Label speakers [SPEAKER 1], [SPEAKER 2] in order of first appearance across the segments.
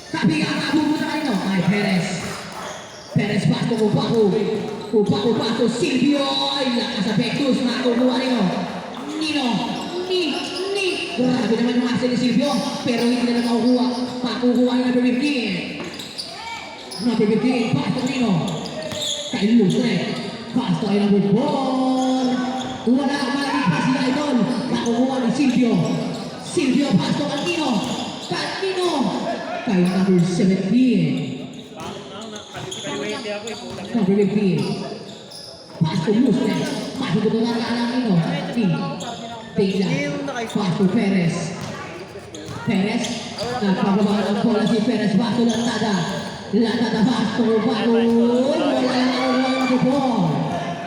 [SPEAKER 1] Tapi ang nabubuta kanino ay Perez. Perez pasto ko Baco. Baco Silvio. Ay lakas apektos. Nakukuha nino. Grabe naman yung asal ni Silvio. Pero hindi na nakukuha. Makukuha yung number 15. Number 15. Pasto nino. Kay Lustre. Pasto ay number 4. Wala ang malaging pas nila ito. Makukuha ni Silvio. Silvio pasto kanino. Kay number 17. Number 15. Pasto Lustre. Pasto ko na lang nino. Tingla. Pasto Perez. Nagpapababa ng bola si Perez. Pasto Lantada. Pasto. Wala lang ako ng ball.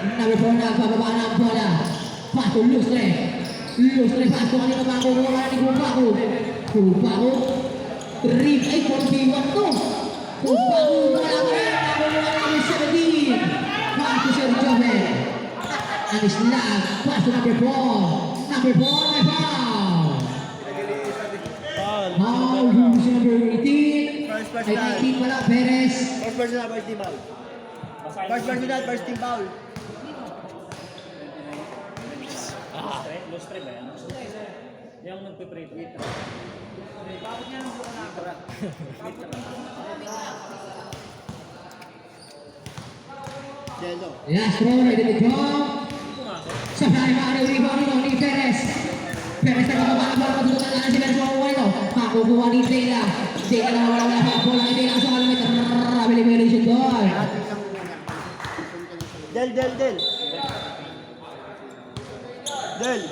[SPEAKER 1] Number 4 nagpapababa ng bola. Pasto Lustre. Pasto kanina Baco. Wala ni Baco. Rip ay 41 to. Baco wala ng 17. Pasto Sergio Ben. Anis lang. Pasto number 4. Number 4 may foul. Foul si number 18. Ay 19 pala Perez.
[SPEAKER 2] First team foul.
[SPEAKER 3] Lustre ba yan? Yung nagpiprito.
[SPEAKER 1] Last throw ready to go. Sabay maaari rebound nito ni Perez. Perez na kapapalabang patutunan na si Benzo Aguero. Makukuha ni Dela. Dela na wala pa ang bola ni Dela sa kalamit. Rabili siya doon.
[SPEAKER 2] Del.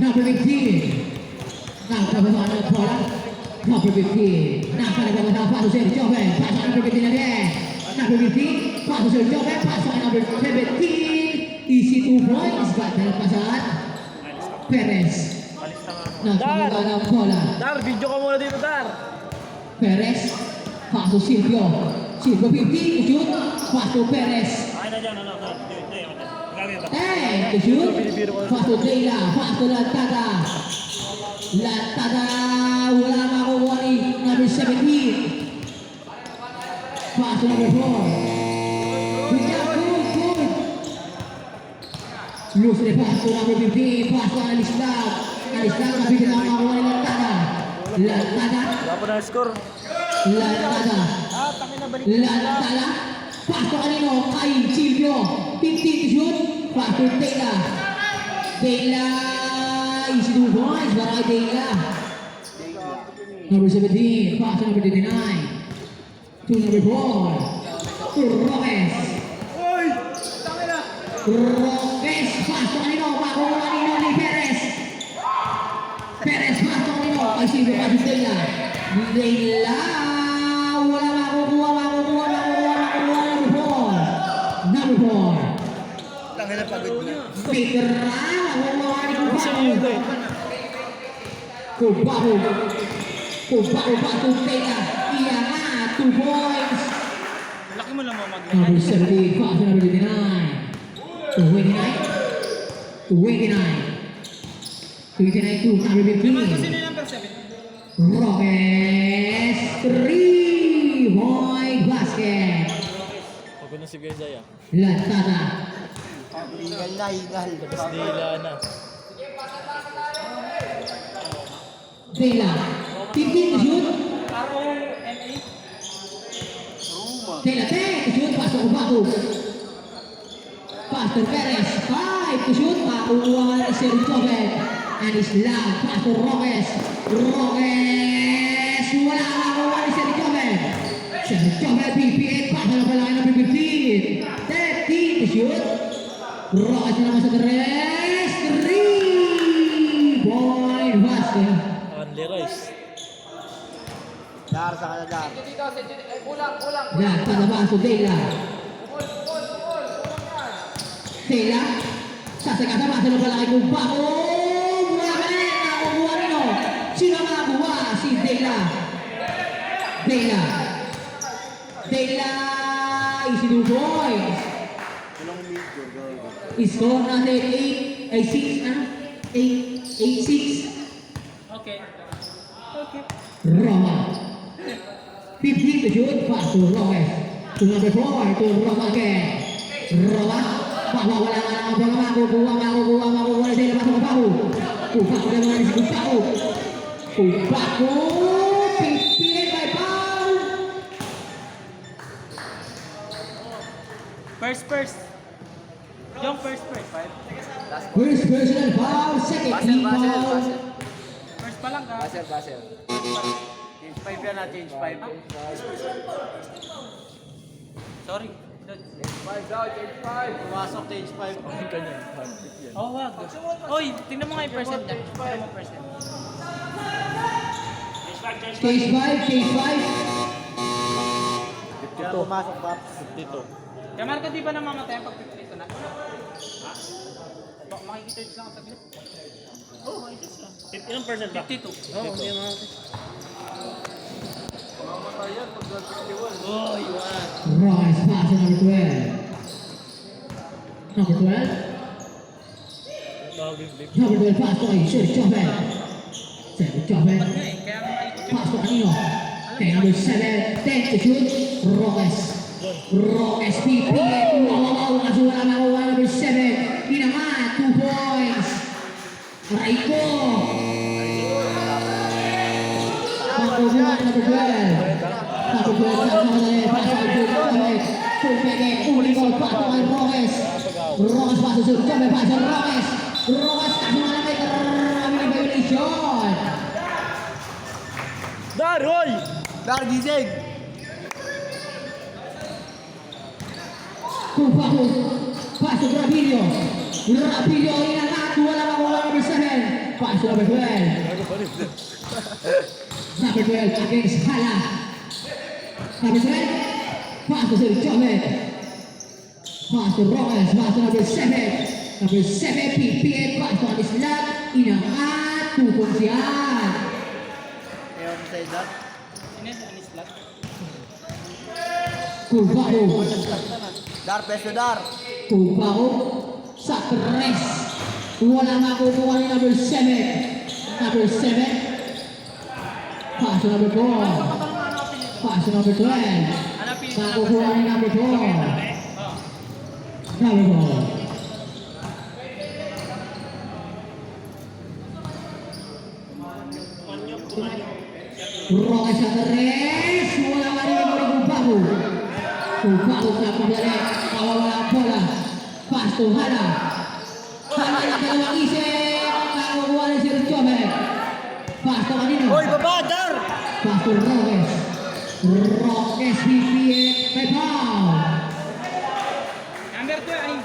[SPEAKER 1] Number 15. Nagpapababa ng bola. Number 15. Nagpapababa ng paso Sergio Ben. Paso number 15 again. Number 15. Paso Sergio Ben. Paso number 17. Easy 2 points. Ba't nalapasan? Perez. Nagpapababa ng bola.
[SPEAKER 2] Dar, video ka muna dito, Dar.
[SPEAKER 1] Perez. Paso Silvio. Silvio 15. Shoot. Paso Perez.
[SPEAKER 3] Ay na dyan, ano?
[SPEAKER 1] Hey, shoot. Paso Dela. Paso Lantada. Wala makukuha ni number 17. Paso number 4. Good job. Lustre paso number 15. Paso Alislam. Nabigyan na makukuha ni Lantada.
[SPEAKER 2] Dapat na score.
[SPEAKER 1] Lantada. Paso kanino kay Silvio. 15 shoot. Paso Dela. Easy 2 points para kay Dela. Number 17. Paso number 29. To number 4. Roques. Paso kanino. Makukuha kanino ni Perez. Paso kanino kay Silvio. Paso Dela. Wala makukuha. Number 4.
[SPEAKER 2] Tangin na pagod na.
[SPEAKER 1] Peter Kubaho Tela. Iya nga, 2 points.
[SPEAKER 3] Laki mo lang mo mag-
[SPEAKER 1] Number 70, paso number 29. 29 to number 15. Roques, 3-point basket.
[SPEAKER 4] Pagod na si Gazaya.
[SPEAKER 1] Lantada.
[SPEAKER 2] Hingal.
[SPEAKER 4] Tapos nila na.
[SPEAKER 1] Dela. 15 to shoot. Dela 10 to shoot. Paso ko Baco. Pastor Perez. 5 to shoot. Makukuha ni Sergio Ben. Anis lang. Pastor Roques. Wala makukuha ni Sergio Ben. Sergio Ben. PPA. Paso na pala ng 15. 13 to shoot. Roques na naman sa 3-point basket.
[SPEAKER 4] Only Rice.
[SPEAKER 2] Dar, sa kana Dar.
[SPEAKER 1] Yan, padabaso Dela. Sasakatabaso na pala kay Kubaho. Magaling! Nakukuha nino. Sino makakuha? Si Dela. Easy 2 points. Score natin 8-6. 8-6.
[SPEAKER 3] Okay.
[SPEAKER 1] Roma. 15 to shoot. Pass to Roques. To number 4. To Roma again. Roma. Wala ang bola. Makukuha sila. Pasok ke Paku. Paku dia mengalami si Paku. Paku. Pipilin by foul.
[SPEAKER 3] First. Yung first.
[SPEAKER 1] First personal foul. Second team foul.
[SPEAKER 3] First pa lang ka.
[SPEAKER 2] Basel. Change 5 yan na, change 5.
[SPEAKER 3] Sorry.
[SPEAKER 2] Change 5 daw, change 5. Pumasok, change 5.
[SPEAKER 4] Ang kanya. Handpick yan.
[SPEAKER 3] Oh, wag. Oy, tingnan mo nga yung percent dyan. Tingnan mo percent.
[SPEAKER 1] Case 5.
[SPEAKER 2] Kaya pumasok, Paps.
[SPEAKER 4] 52.
[SPEAKER 3] Kaya Marco, di ba namamatay pag 52 na? Ha? Makikita yung lang saglit. Oh, makikita lang.
[SPEAKER 4] Ilang percent ba?
[SPEAKER 3] 52.
[SPEAKER 4] Oo, hindi naman.
[SPEAKER 2] Mamatay yan, pag 51.
[SPEAKER 3] Oh, iwan.
[SPEAKER 1] Royce pass to number 12. Number 12.
[SPEAKER 4] Nakabig-big.
[SPEAKER 1] Number 12 pass to Sergio Chopin. Sergio Chopin.
[SPEAKER 3] Ba't nga eh? Kaya nga maikot yung...
[SPEAKER 1] Pass to kanino? Kay number 7. 10 to shoot. Roques. Roques PPA. Wow. Kaso wala makuha number 7. Inaman. 2 points. Raiko. Pakuha number 12. Number 12 sa kamadali. Pass to Sergio Chopin. Pupeke. Ulikol. Pass to kay Roques. Roques pass to Sergio Chopin. Pass to Roques. Roques kaso wala may karami na violation.
[SPEAKER 4] Daroy!
[SPEAKER 2] Dar, gising!
[SPEAKER 1] Kupaku, paso Rapillo inangat, wala makuha number 7. Paso number 12.
[SPEAKER 4] Bago pa rin.
[SPEAKER 1] Number 12 against Hala. Number 12, paso si Chomel. Paso Roques, paso number 7. Number 7, PPA, paso ang islat, inangat, 2 points yan.
[SPEAKER 2] Ewan mo sa'yo, Dar.
[SPEAKER 3] Ines, anis lang.
[SPEAKER 1] Kupaku,
[SPEAKER 2] Dar, peso Dar.
[SPEAKER 1] Kupaku, sa 3. Wala makukuha ni number 7. Number 7. Paso number 4. Paso number 12.
[SPEAKER 3] Hanapin ito na
[SPEAKER 1] Makukuha ni number 4.
[SPEAKER 3] Oh.
[SPEAKER 1] Number 4. Roques sa 3. Wala marinig ni Kupaku. Kupaku na pagdali. Nawawala ang bola. Pass to Hala. Hala na dalawang isip. Nakukuha ni Sir Chomel. Pass to kanino?
[SPEAKER 2] Hoy, baba, Dar!
[SPEAKER 1] Pass to Roques. Roques PPA may foul.
[SPEAKER 3] Number 2 ay...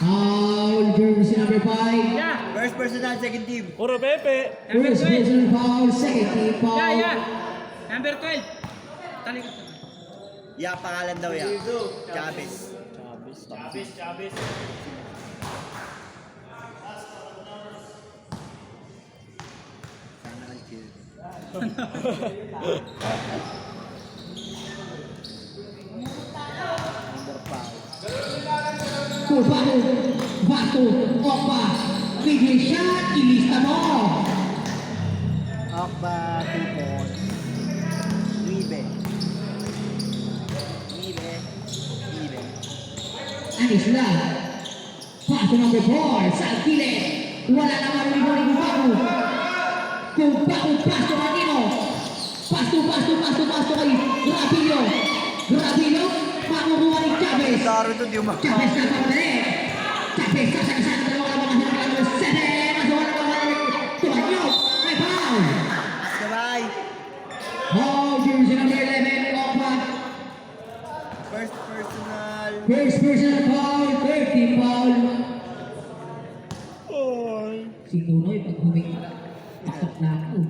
[SPEAKER 1] Foul jersey number 5.
[SPEAKER 3] Yeah!
[SPEAKER 2] First personal, second team.
[SPEAKER 4] Puro Pepe.
[SPEAKER 3] Number
[SPEAKER 1] First
[SPEAKER 3] 12!
[SPEAKER 1] personal foul, second team foul.
[SPEAKER 3] Yeah! Number 12! Talikot na.
[SPEAKER 2] Ya, pangalan daw ya. Chavez.
[SPEAKER 4] Chavez.
[SPEAKER 2] Sana nag-kill. Number 5.
[SPEAKER 1] Kupaku, Batu, Opa, bigay shot, ilista mo.
[SPEAKER 2] Akba, 2 points. Nibe.
[SPEAKER 1] Anis na. Paso number 4, sa gilid. Wala naman ni Kupaku. Kupaku, paso kanino. Paso kay Rapillo. Rapillo, makukuha ni Chavez.
[SPEAKER 2] Taro to, di mo
[SPEAKER 1] Chavez na pabalik. Chavez sasakasang dalawang laban ng number 7. Masuha na naman ni Tumanyo. May foul.
[SPEAKER 2] Sabay.
[SPEAKER 1] Oh, jersey number 11, Opa.
[SPEAKER 2] First personal.
[SPEAKER 1] First personal foul, third team foul. Si Tunoy pag huminga, pasok na ako.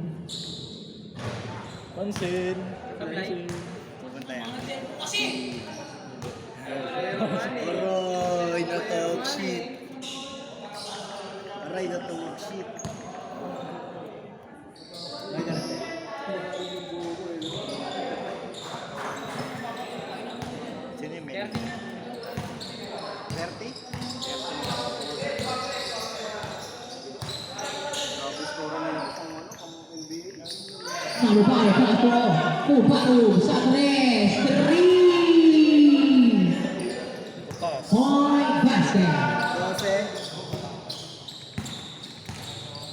[SPEAKER 4] Pansin.
[SPEAKER 2] Pupunta yan. Aray, na-talk shit. Aray, na-talk shit. Ay, ganun. Sino yung main? 30?
[SPEAKER 1] Number 5, Pato. Ubaru sa 3. 3. Point basket.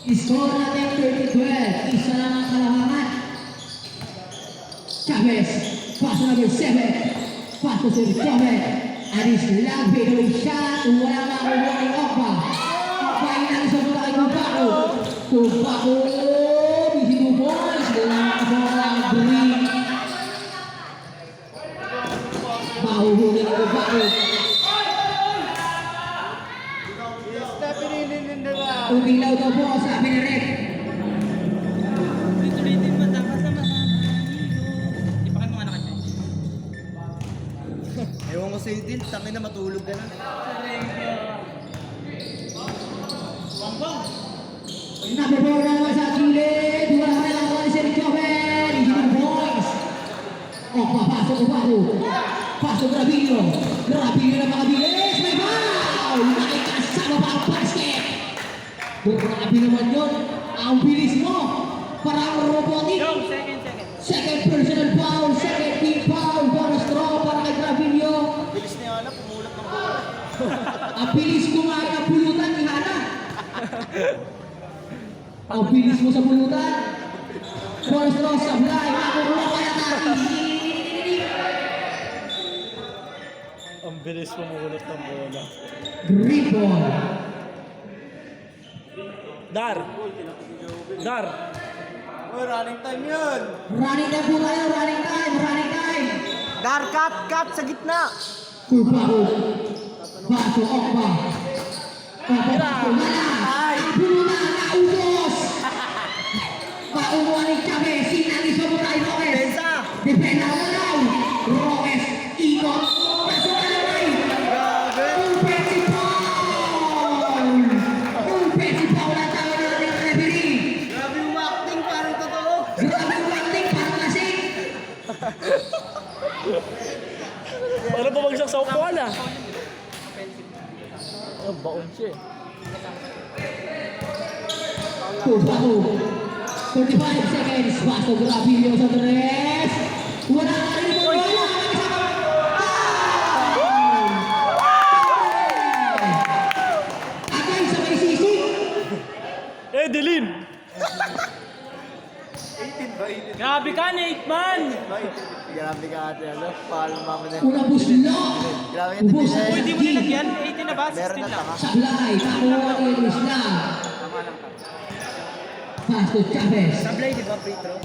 [SPEAKER 2] 12.
[SPEAKER 1] Score natin 30-12. Isa lang ang kalamangan. Chavez. Pass number 7. Pass to Chavez. Anis lang. Fadeaway shot. Wala makuha ni Opa. Final sa mula kay Tupaco. Tupaco. Busy 2 points. Wala makabola. Green. Mahuhuli ni Tupaco. Umilaw daw po sa amin ni Rep.
[SPEAKER 3] Ulit-ulitin mo, dapat sa mga amigo. Di pa kayo mga nakatay.
[SPEAKER 2] Ewan ko sa'yo din, tangin na matulog ka na.
[SPEAKER 1] Number 4 naman sa gilid. Wala ka lang ako ni Sir Joven. Easy 2 points. Papasok Ubaru. Pasok Gravillo. Gravillo na makabilis. May foul! Nakikasama pa ang basket. Grabe naman yun. Ang bilis mo. Parang robotic.
[SPEAKER 3] Yo, second.
[SPEAKER 1] Second personal foul. Second team foul. Bonus throw para kay Gravillo.
[SPEAKER 2] Bilis niya Hana, pumulat ng bola.
[SPEAKER 1] Ang bilis kumain ng pulutan ni Hana. Ang bilis mo sa pulutan. Bonus throw sa fly. Nakukuha ka na natin.
[SPEAKER 4] Ang bilis pumukulot ng bola.
[SPEAKER 1] Green ball.
[SPEAKER 4] Dar!
[SPEAKER 2] Oh, running time yun.
[SPEAKER 1] Running time po tayo. Running time.
[SPEAKER 2] Dar, cut sa gitna.
[SPEAKER 1] Tupaco. Baso Okba. Okba. Wala. Ang pulutan. Naubos. Paubuan ni Chavez. Sinalis mo po tayo, Roques.
[SPEAKER 2] Pensa.
[SPEAKER 1] Dependa mo daw. Roques. Ikot. Pasok ka naman.
[SPEAKER 2] Grabe.
[SPEAKER 1] Offensive foul. Offensive foul ang tawag natin ng referee.
[SPEAKER 2] Grabe yung acting, parang totoo.
[SPEAKER 1] Grabe yung acting, parang lasing.
[SPEAKER 4] Para bumagsak sa upuan ah. Oh, baon siya eh.
[SPEAKER 1] Tupaco. 35 seconds. Paso Gravillo sa 3. Wala ka rin mo. Agay sa may sisig.
[SPEAKER 4] Edeline!
[SPEAKER 2] 18 ba? 18
[SPEAKER 3] Grabe ka, Nate man!
[SPEAKER 2] ba? 18. Grabe ka ate, ano? Paano mama na?
[SPEAKER 1] Una buslo.
[SPEAKER 2] Grabe ka
[SPEAKER 1] Ubus
[SPEAKER 2] ate.
[SPEAKER 1] na
[SPEAKER 3] Uy, di mo nilagyan. 18 na ba?
[SPEAKER 2] Meron
[SPEAKER 3] 16
[SPEAKER 2] na
[SPEAKER 3] lang.
[SPEAKER 2] tama.
[SPEAKER 1] Sablay. Nakuha ni Islam.
[SPEAKER 3] Tama lang ka.
[SPEAKER 1] Pass to Chavez.
[SPEAKER 2] Sablay, di ba? Free throw.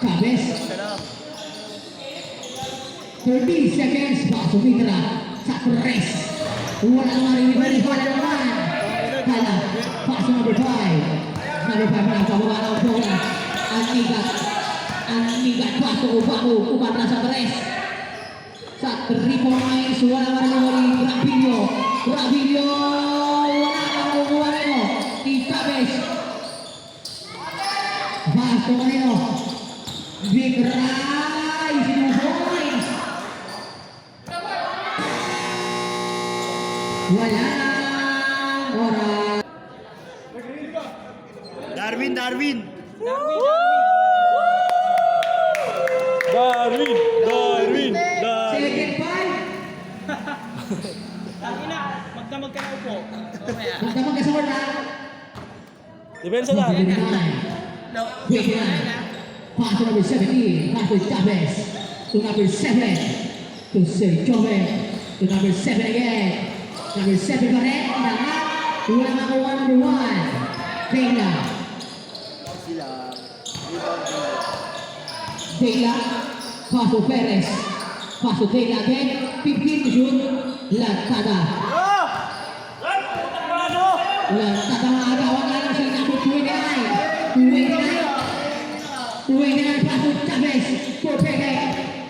[SPEAKER 1] Chavez.
[SPEAKER 2] Sarap.
[SPEAKER 1] 30 seconds. Paso Mitra. Sa 3. Wala naman rin ibalik. Wala naman. Hala. Paso number 5. Number 5 na pababa ng bola. Anigat. Paso Ubaco. Umatra sa 3. Sa 3 points. Wala naman rin ibalik. Gravillo. Wala naman kukuha nito. Di Chavez. Paso kanino. Big rise. 2 points. Walang oras.
[SPEAKER 2] Darwin!
[SPEAKER 4] Darwin!
[SPEAKER 1] Second five.
[SPEAKER 3] Tangina, magdamag ka na upo. Mamaya.
[SPEAKER 1] Magdamag ka sa wala.
[SPEAKER 4] Depensa Dar!
[SPEAKER 1] 29. 29. Pass to number 17. Pass to Chavez. To number 7. To Sir Joven. To number 7 again. Number 7 pa rin. Lahat. Wala makuha number 1. Dela.
[SPEAKER 2] Sila. Rebound nila.
[SPEAKER 1] Dela. Pass to Perez. Pass to Dela again. 15 to shoot. Lantada.
[SPEAKER 2] Oh!
[SPEAKER 1] Lantada ang agawan nga lang sa number 29. 29 pass to Chavez. For Perez.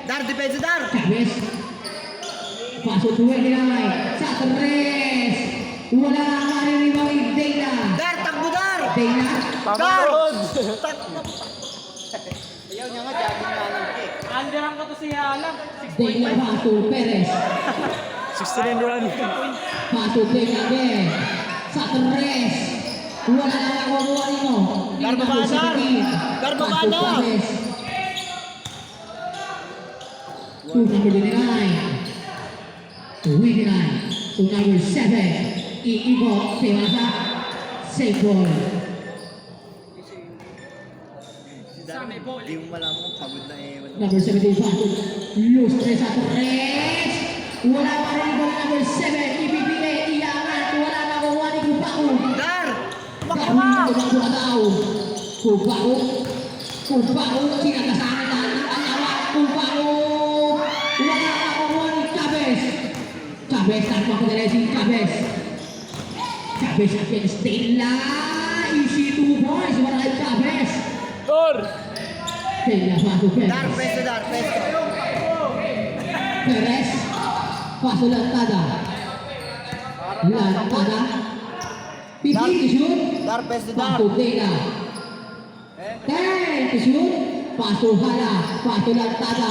[SPEAKER 2] Dar, depensa Dar!
[SPEAKER 1] Chavez. Paso 29. Sa 3. Wala nga maririnig Dela.
[SPEAKER 2] Dar, takbo Dar!
[SPEAKER 1] Dela.
[SPEAKER 2] Dar!
[SPEAKER 4] Pamahod!
[SPEAKER 2] Ayaw niya nga, jogging nga lang eh.
[SPEAKER 3] Underhand ko to si Halang.
[SPEAKER 1] Dela paso Perez.
[SPEAKER 4] 69 run!
[SPEAKER 1] Paso Dela again. Sa 3. Wala na nakuha nito.
[SPEAKER 4] Dar, baba, Dar! Dar, baba, Dar!
[SPEAKER 1] To number 29. 29. To number 7. Iibo, Tewasa. Safe ball.
[SPEAKER 3] Sa may ball.
[SPEAKER 2] Hindi mo malaman kung pagod na eh.
[SPEAKER 1] Number 75. Luz 3 sa 3. Wala pa rin ito na number 7. Ibibigay, iangat. Wala na kuha ni Kupao.
[SPEAKER 2] Dar!
[SPEAKER 1] Kupao. Kupao. Sinagasangan na ang awa. Kupao. Wala na kuha ni Chavez. Chavez, tanpa ko nila si Chavez. Chavez against Stella. Easy 2 points. Wala kay Chavez.
[SPEAKER 4] Tor!
[SPEAKER 1] Stella, paso Perez.
[SPEAKER 2] Dar, pesto, Dar, pesto.
[SPEAKER 1] Perez. Paso Lantada. Lantada. Pipit to shoot.
[SPEAKER 2] Dar, pesto, Dar.
[SPEAKER 1] Paso Tela. Ten to shoot. Paso Hala. Paso Lantada.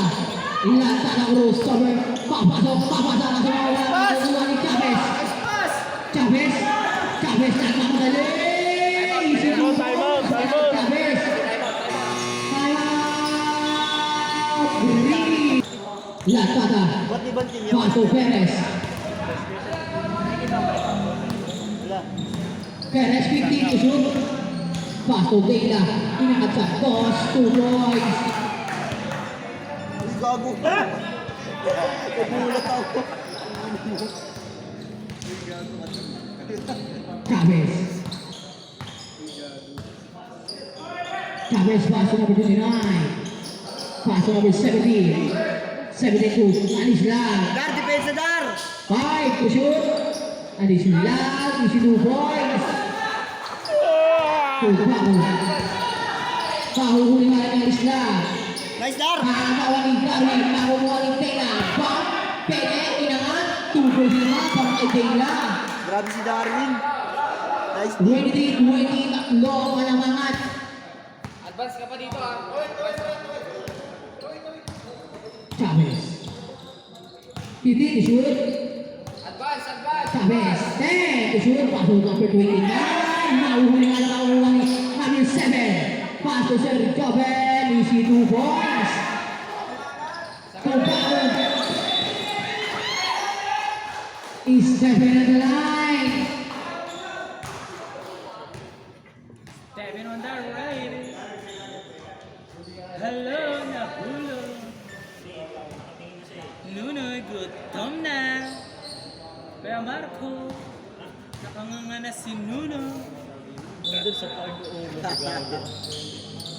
[SPEAKER 1] Lantada Cruz. Cover. Papasok. Papasa na sa mga wala ni Chavez. Chavez. Chavez na madali.
[SPEAKER 4] Time out, time out.
[SPEAKER 1] Chavez. Lantada.
[SPEAKER 2] Ba't di ba team yun?
[SPEAKER 1] Paso Perez.
[SPEAKER 2] Wala.
[SPEAKER 1] Perez 15 to shoot. Paso Tela. Inakat sa toss. 2 points.
[SPEAKER 2] Uy, gago. Nagulat ako.
[SPEAKER 1] Chavez. Chavez paso number 29. Paso number 17. 72. Anislan.
[SPEAKER 2] Dar, depensa, Dar.
[SPEAKER 1] 5 to shoot. Anislan. Easy 2 points. Pahu. Pahuhuli nga ng Anislan.
[SPEAKER 2] Nice, Dar.
[SPEAKER 1] Nakakawa ni Gary. Nakukuha ni Tela. Bang. Pene. Inangat. 2 points naman para kay Tela.
[SPEAKER 2] Grabe si Darwin. Nice team.
[SPEAKER 1] 20. Tatlo ang malamangat.
[SPEAKER 3] Advance ka pa dito ah.
[SPEAKER 1] Chavez. 15 to shoot.
[SPEAKER 3] Advance, advance.
[SPEAKER 1] Chavez. 10 to shoot. Paso number 29. Nahuhuli nga lang ang ni number 7. Paso Sergio Joven. Easy 2 points. Kupao. Is Stephen at the line.
[SPEAKER 3] Stepping on the right. Hello, Nahulo. Nunoy, gutom na. Kaya Marco, nakanganga na si Nuno.
[SPEAKER 4] Nandun sa pag-ulo. Gago.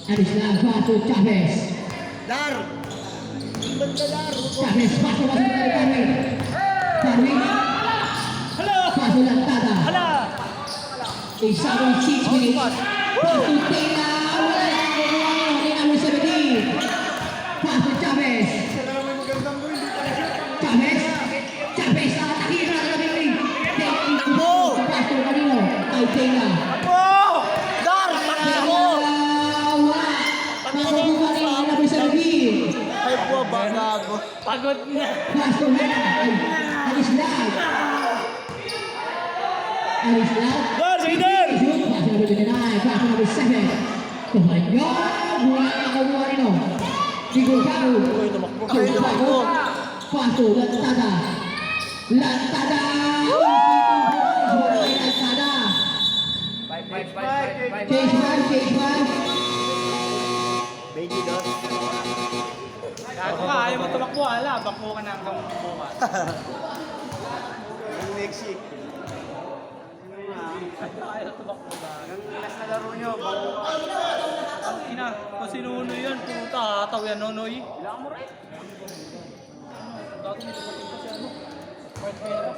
[SPEAKER 1] Anislan. Paso Chavez.
[SPEAKER 2] Dar. Banda, Dar.
[SPEAKER 1] Chavez. Paso masuk dari Darwin. Darwin.
[SPEAKER 4] Hala!
[SPEAKER 1] Paso Lantada.
[SPEAKER 4] Hala!
[SPEAKER 1] Isang 6 minutes. Paso Tela. Wala na ang kukuha ni number 17. Paso Chavez. Chavez. Chavez. Nakatira na kami.
[SPEAKER 2] Takbo!
[SPEAKER 1] Paso kanino. Kay Tela.
[SPEAKER 2] Oh! Dar, takbo!
[SPEAKER 1] Wala. Makukuha ni number 17.
[SPEAKER 2] Ay, po ba, gago?
[SPEAKER 3] Pagod na.
[SPEAKER 1] Paso na. Anislan. Anislan.
[SPEAKER 4] Dar, Zayden!
[SPEAKER 1] Paso number 29. Paso number 7. Tumayon. Wala na kukuha nino. Siguro Pao.
[SPEAKER 4] Uy, tumakbo.
[SPEAKER 2] Ay, tumakbo.
[SPEAKER 1] Paso, Lantada. Lantada! Lantada! Change one.
[SPEAKER 2] Baby dot.
[SPEAKER 3] Gago ka, ayaw mo tumakbo, ala. Bako ka na hanggang bukas.
[SPEAKER 2] Yung next week.
[SPEAKER 3] Ayaw tumakbo ba?
[SPEAKER 2] Yung last na laro nyo, bago ka.
[SPEAKER 3] Ina, kung sinuno yan, puta, hataw yan, nonoy. Ilang mo rin. Gago nito pa si ano? Fort Mera.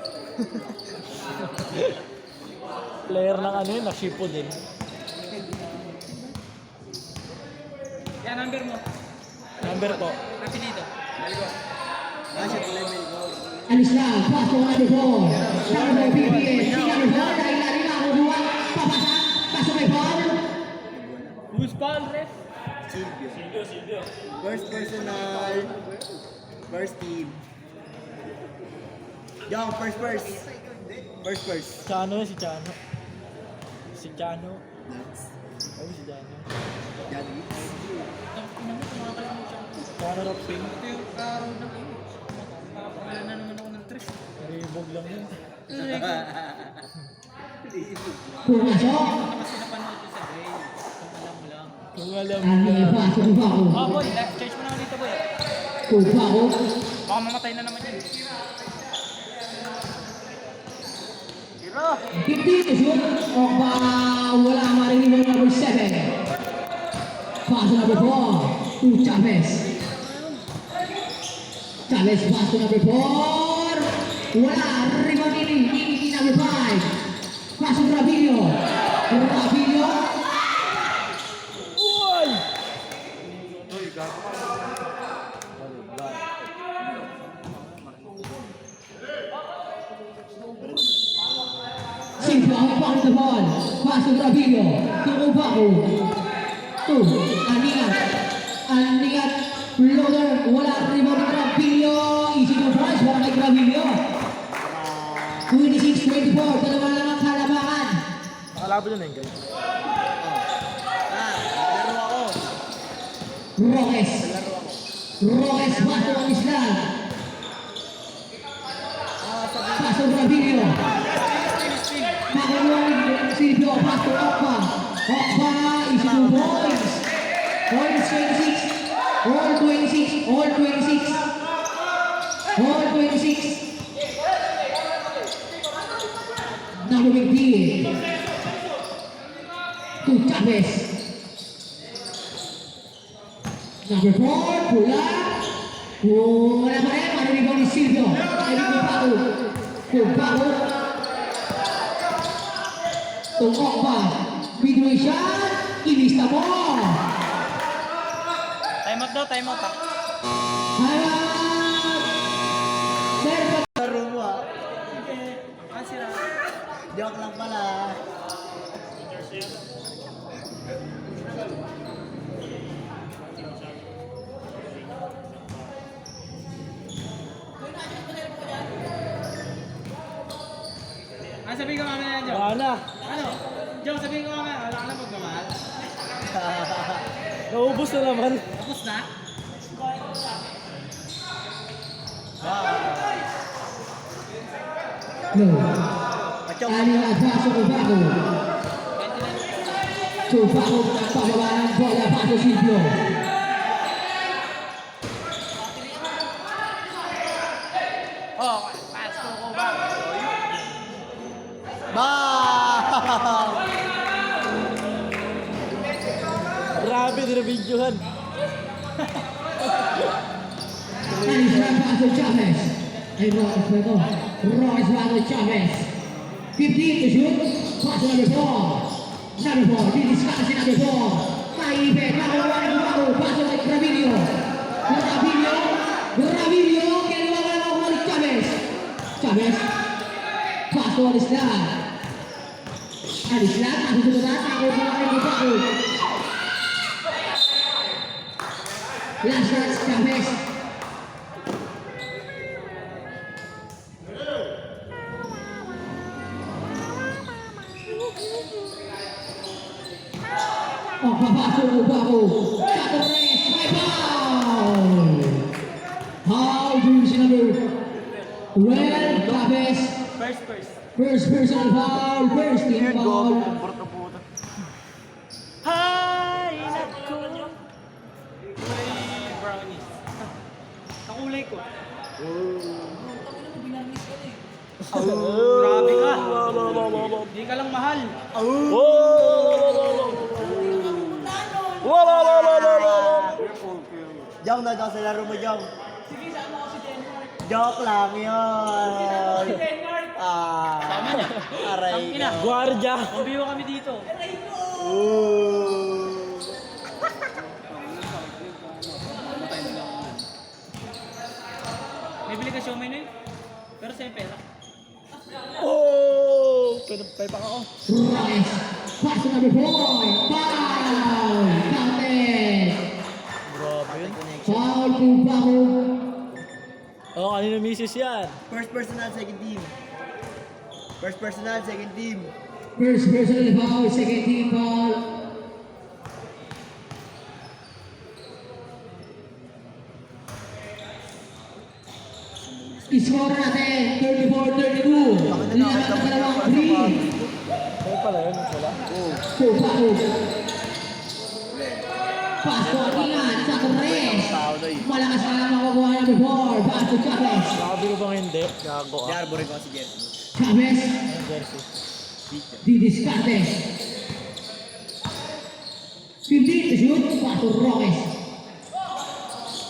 [SPEAKER 4] Player ng ano yun, nakshipo din.
[SPEAKER 3] Yan, number mo.
[SPEAKER 4] Number po.
[SPEAKER 3] Rapidito.
[SPEAKER 2] Nasa level ko.
[SPEAKER 1] Anislan, paso number 4. Number 4, PBS. Number 4, dahil na rin ako duwa. Papasa, paso kay Paul.
[SPEAKER 3] Who's Paul, ref?
[SPEAKER 2] Silvio. First personal. First team. Yung first.
[SPEAKER 4] Chano yun, si Chano. Si Si Chano. Oh, si Chano.
[SPEAKER 3] Ina mo, tumakalimutan siya.
[SPEAKER 4] Chano Rapsing.
[SPEAKER 3] Ito yung araw ng ano. Nakapangalan na naman ako ng tres.
[SPEAKER 4] Ribog lang yun.
[SPEAKER 3] Ay, ko.
[SPEAKER 1] Pumasok.
[SPEAKER 3] Kasi napanood ko sa Gray. Kung alam mo lang.
[SPEAKER 4] Kung alam
[SPEAKER 1] Ang
[SPEAKER 4] mo na.
[SPEAKER 1] pasok ng bako.
[SPEAKER 3] Ah, boy, life change mo na dito, boy.
[SPEAKER 1] Bako.
[SPEAKER 3] Baka mamatay na naman yun. Tira!
[SPEAKER 1] 15 to shoot. O ba, wala marinig ng number 7. Pass to number 4. To Chavez. Chavez pass to number 4. Wala. Rebound ini number 5. Pass to Ravillo. Ravillo.
[SPEAKER 4] Uy!
[SPEAKER 1] Simple ang pound the ball. Pass to Ravillo. To Ubaco. To Anigat. Anigat. Floater. Wala rebound ni Ravillo. Easy to pass. Wala kay Ravillo. 26-24. Dalawa lang ang kalabakan.
[SPEAKER 4] Nakalaban yun eh, guys.
[SPEAKER 1] Roques. Roques pass to ang Islam. Pass to Ravillo. Pakulong Silvio, pass to Okpa. Okpa, easy to boys. All 26. All 26. All 26. All 26. Number 15. To Chavez. Number 4, pula. Wala pa rin, marinig ni Silvio. Ay, Kubago. Kubago. Tungkok pa. Midway shot. Inista mo.
[SPEAKER 3] Time out daw, time out ah.
[SPEAKER 1] Harap. Serve.
[SPEAKER 5] Laro mo ah.
[SPEAKER 3] Ah, sira.
[SPEAKER 5] Joke lang pala.
[SPEAKER 3] Ah, sabihin ko mamaya, Joe.
[SPEAKER 4] Wala.
[SPEAKER 3] Ano? Joe, sabihin ko mamaya. Wala ka na magmamahal.
[SPEAKER 4] Naubos na naman.
[SPEAKER 3] Tapos na?
[SPEAKER 1] No. Ano ang paso Kubago? Kubago ang pababa ng bola. Paso Silvio.
[SPEAKER 3] Oh, pass ko ko ba?
[SPEAKER 5] Bang!
[SPEAKER 4] Grabe, dinabidyohan.
[SPEAKER 1] Anisran paso Chavez. Ay, Roques pa ito. Roques paso Chavez. 15 to shoot. Paso number 4. Number 4. Didiscuss number 4. Maibet. Nakaluwa ni Kubago. Paso kay Ravillo. Ravillo. Ravillo. Kinuha ka lang ako ni Chavez. Chavez. Paso Anisran. Anisran. Paso sunod. Nakakuha ni Kubago. Last shot Chavez. Oh, papasok Kubago. Shot of race. May foul. Foul jersey number 12. Chavez.
[SPEAKER 3] First.
[SPEAKER 1] First personal foul. First team foul.
[SPEAKER 3] Hi! Nako! May brownies. Nakulay ko. Grabe ka. Hindi ka lang mahal.
[SPEAKER 5] Jong, na sa laro mo, Jong. Joke lang yun.
[SPEAKER 3] Tama na.
[SPEAKER 5] Aray
[SPEAKER 3] Ang ina.
[SPEAKER 5] ka.
[SPEAKER 4] Guardia.
[SPEAKER 3] Mambiyo kami dito.
[SPEAKER 5] Ooh.
[SPEAKER 3] May bili ka siomay na yun. Pero sa'yo pera.
[SPEAKER 4] Oh! Pinapay pa ako.
[SPEAKER 1] Roques. Pass to number 4. Foul. Counted.
[SPEAKER 4] Grabe yun.
[SPEAKER 1] Foul Kubago.
[SPEAKER 4] Oh, kanina misis yan.
[SPEAKER 5] First personal, second team. First personal, second team.
[SPEAKER 1] First personal foul, second team foul. Score natin, 34-32. Lahat ng dalawang green.
[SPEAKER 4] Kaya pala yun, wala.
[SPEAKER 1] Kupaku. Paso ang ingat sa Torres. Malakas na lang makukuha ng before. Paso Chavez.
[SPEAKER 4] Nakabi ko bang hindi? Gago
[SPEAKER 5] Di
[SPEAKER 4] ah.
[SPEAKER 5] Arbor ko si Jersey.
[SPEAKER 1] Chavez.
[SPEAKER 4] Yung jersey.
[SPEAKER 1] Didiscartes. 15 to shoot. Paso Roques.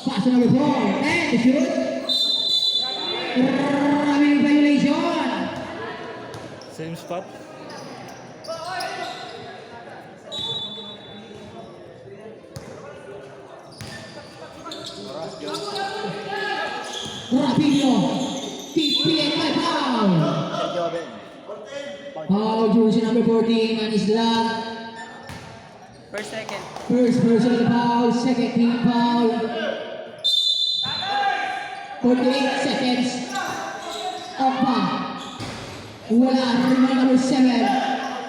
[SPEAKER 1] Paso number 4. 10 to shoot. Maraming violation.
[SPEAKER 4] Same spot.
[SPEAKER 1] Rapinho. TPN by foul.
[SPEAKER 5] Sergio Ben.
[SPEAKER 1] Foul jersey number 14 and Islam.
[SPEAKER 3] First, second.
[SPEAKER 1] First personal foul, second team foul. 48 seconds. Opa. Wala rebound number 7.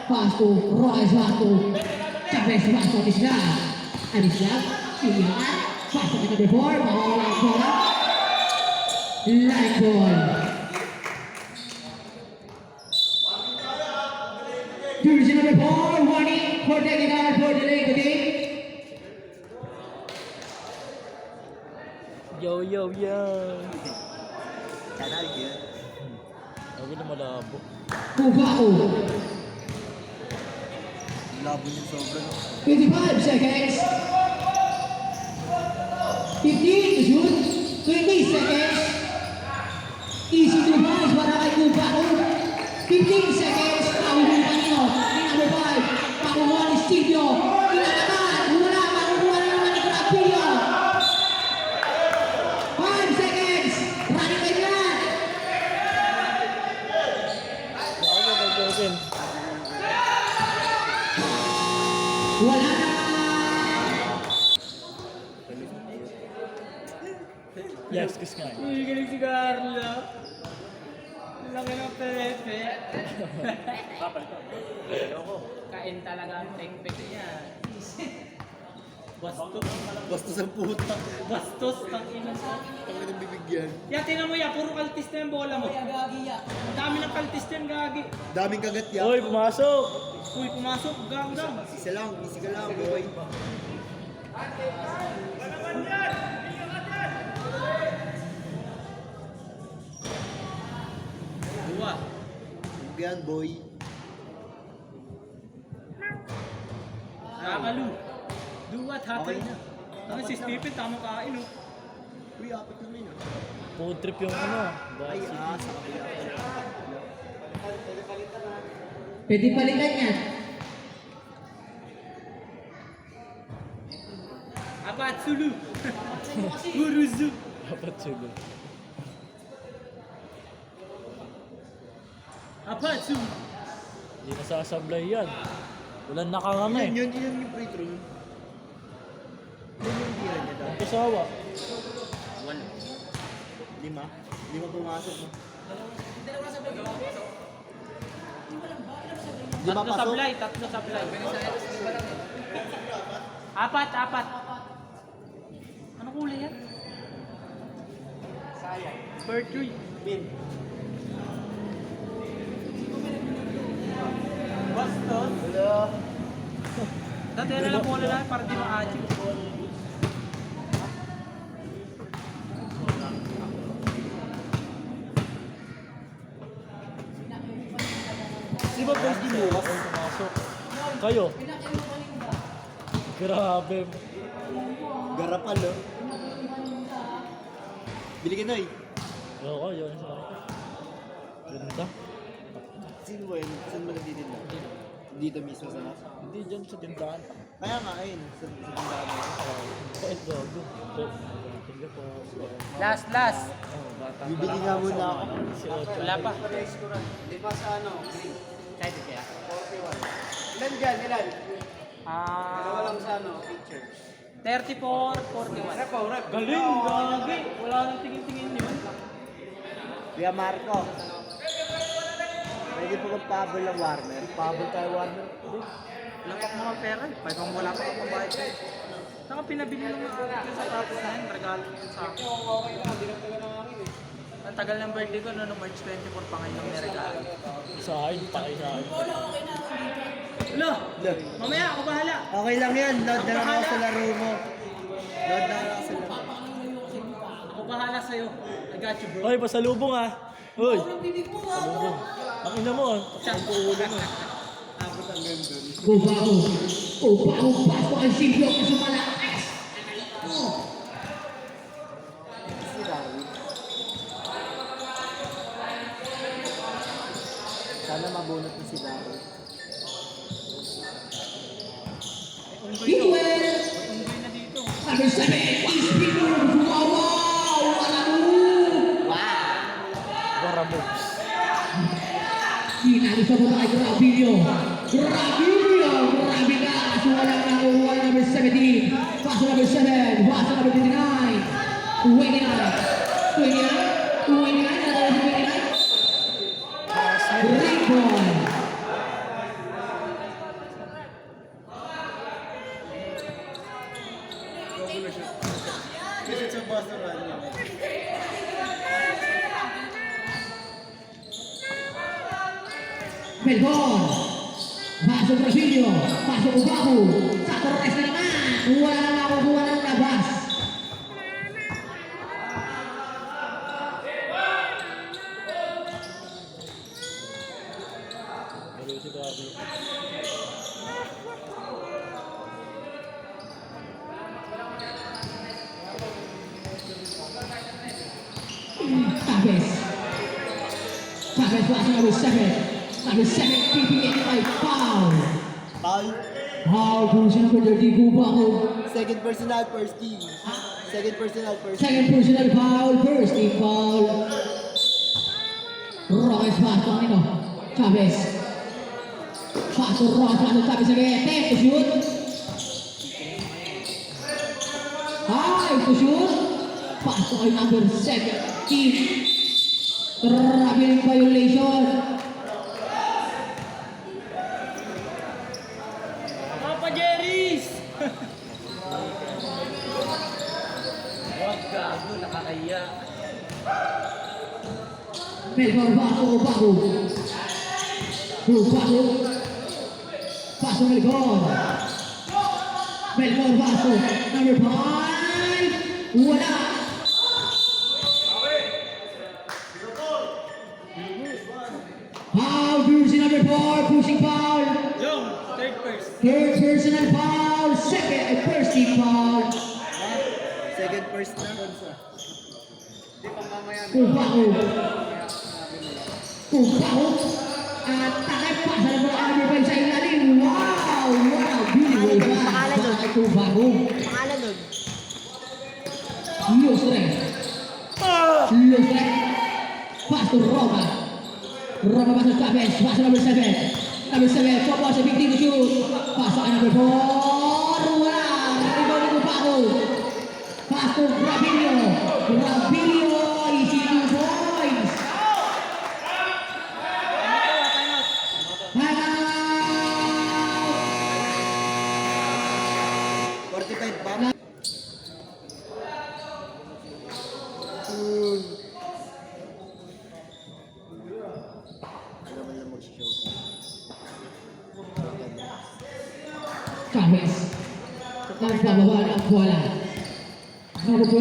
[SPEAKER 1] Pass to Royce Vato. Chavez Vato Islam. And Islam. Silihan. Pass to number 4. Mahal ang bola. Line ball. Jersey number 4. Warning for taking out for delaying the game.
[SPEAKER 4] Yo, yo, yo.
[SPEAKER 5] Kanal yun.
[SPEAKER 4] Sabi na malabo.
[SPEAKER 1] Kubaku.
[SPEAKER 5] Labo niya sobra.
[SPEAKER 1] 55 seconds. 15 to shoot. 20 seconds. Easy to pass para kay Kubaku. 15 seconds. Pauwi pa nyo. Number 5. Pakuha ni Stevio. Kinakaman. Wala. Pakuha na naman ni Rapinho. 5 seconds. Running kayo na.
[SPEAKER 4] Baka na mag-open.
[SPEAKER 1] Wala na.
[SPEAKER 4] Yes, kiss nga.
[SPEAKER 3] Galing si Carlo. Laki ng pepe. Kain talaga ang pek-pek niya. Bastos.
[SPEAKER 5] Basta sa puta.
[SPEAKER 3] Bastos ng ina sa.
[SPEAKER 5] Ang ganang bibigyan.
[SPEAKER 3] Ya, tingnan mo ya, puro kaltis na yung bola mo. Ang dami ng kaltis na yung gagi.
[SPEAKER 5] Daming kagat yan.
[SPEAKER 4] Hoy, pumasok!
[SPEAKER 3] Uy, pumasok, ganggang.
[SPEAKER 5] Isa lang, easy ka lang, boy.
[SPEAKER 3] Dua.
[SPEAKER 5] Yan, boy.
[SPEAKER 3] Nakakalu. Dua,
[SPEAKER 5] Okay
[SPEAKER 3] tatay.
[SPEAKER 5] na.
[SPEAKER 3] Ano si Stephen, tamang kain oh.
[SPEAKER 5] Uy, apat naman yun.
[SPEAKER 4] Food trip yung ano.
[SPEAKER 5] Ay,
[SPEAKER 4] Basi.
[SPEAKER 5] sa kabila.
[SPEAKER 1] Pwede palitan yan.
[SPEAKER 3] Abatsulu. Uruzu.
[SPEAKER 4] Dapat siguro.
[SPEAKER 3] Abatsu.
[SPEAKER 4] Hindi nasasablay yan. Walang nakanganga eh.
[SPEAKER 5] Yun yung free throw. Yun yung tira niya daw.
[SPEAKER 4] Ang kasawa.
[SPEAKER 3] Wala.
[SPEAKER 5] Lima pumasok mo.
[SPEAKER 3] Tatlo sablay, tatlo sablay. Apat. Ano kulay yan? Sayang. Mercury.
[SPEAKER 5] Bin.
[SPEAKER 3] Bastos.
[SPEAKER 5] Hello.
[SPEAKER 3] Dati na lang bola lang para di ma-achieve.
[SPEAKER 5] Di ba first game bukas?
[SPEAKER 4] Ay, pumasok. Kayo. Grabe.
[SPEAKER 5] Garapal, oh. Bili ka na eh.
[SPEAKER 4] Oo, yun sa akin. Ganda.
[SPEAKER 5] Sino ba yun? Saan mo nagtitinda? Dito mismo sa nas?
[SPEAKER 4] Hindi dyan sa tindahan.
[SPEAKER 5] Kaya nga, ayun. Sa tindahan mo.
[SPEAKER 4] Kahit gago. Tingnan po.
[SPEAKER 3] Last.
[SPEAKER 4] Oh, bata.
[SPEAKER 5] Bibili nga muna ako.
[SPEAKER 4] Si Ocho.
[SPEAKER 3] Wala pa.
[SPEAKER 2] Di ba sa ano?
[SPEAKER 3] Kahit kaya.
[SPEAKER 2] 41. Ilan dyan? Ilan? Dalawa lang sa ano? Pictures.
[SPEAKER 3] 34, 41.
[SPEAKER 2] Rep.
[SPEAKER 3] Galing, gagi. Wala nang tingin-tingin yun.
[SPEAKER 5] Kuya Marco. Pwede po magpabol ng Warner.
[SPEAKER 4] Pabol tayo, Warner.
[SPEAKER 3] Wala pa akong mga pera eh. Wala pa akong bayad eh. Saka pinabili ng mga akin sa tapos na yun. Regalo yun sa akin. Ang tagal ng birthday ko no March 24 pa ngayon ang niregalo.
[SPEAKER 4] Sa akin, pakay sa akin.
[SPEAKER 3] Lo! Mamaya ako bahala!
[SPEAKER 5] Okay lang yan. Load na lang ako sa laro mo. Load na lang ako sa laro.
[SPEAKER 3] Ako bahala sa'yo. I got you bro.
[SPEAKER 4] Hoy, pasalubong ah. Hoy. Pasalubong. Ang ina mo ah. Ang ulo mo.
[SPEAKER 1] Ubago, paso ang Silvio kasi malakas.
[SPEAKER 5] Si Darwin. Sana mabunot ni si Darwin.
[SPEAKER 1] Higuel,
[SPEAKER 3] Unggoy na dito.
[SPEAKER 1] number 7, Ispino, wow, wala mo.
[SPEAKER 4] Waramos.
[SPEAKER 1] Sinali sa mga kay Gravilio. Grabe ka. So walang nakuha number 17. Paso number 7. Paso number 29. 29. 29. Great boy.
[SPEAKER 5] Kasi sa Boston Red.
[SPEAKER 1] Melbourne. Paso Gravilio. Paso Ubaho. Sa Torres na naman. Wala na nakukuha ng labas.
[SPEAKER 4] Baliw si Gabi.
[SPEAKER 1] Chavez. Chavez paso number 7. Number 7 keeping it by foul.
[SPEAKER 5] Foul.
[SPEAKER 1] Foul kung sino ko dirty Ubaho.
[SPEAKER 5] Second personal, first team. Second personal, first team.
[SPEAKER 1] Second personal foul, first team foul. Roques paso ang ino. Chavez. Paso Roques, paso Chavez again. Take to shoot. High to shoot. Paso ay number 17. Traveling violation.
[SPEAKER 3] Papa Jerry's! Wag gago, nakakaya.
[SPEAKER 1] Melbourne paso Ubaho. Ubaho. Paso Melbourne. Melbourne paso. Number 5. Wala. Foul, jersey number 4, pushing foul.
[SPEAKER 3] Yung, third first.
[SPEAKER 1] Third personal foul, second first team foul.
[SPEAKER 5] Second first na.
[SPEAKER 1] Ubaho. Ubaho. At takay pa sa number 5 sa ilalim. Wow! Wow! Beautiful pass. Bakit Ubaho?
[SPEAKER 5] Pangalan nun.
[SPEAKER 1] Lustre. Lustre. Pass to Roma. Roma pass to Chavez. Pass to number 7. Number 7. Four balls, a big team to shoot. Pass to number 4. Wala. Rebound ni Ubaho. Pass to Gravilio. Gravilio. Easy 2 points. Timeout.
[SPEAKER 5] 45 ba? Ano man lang mag-show.
[SPEAKER 1] Chavez. Nagbababa ng bola. Number 12.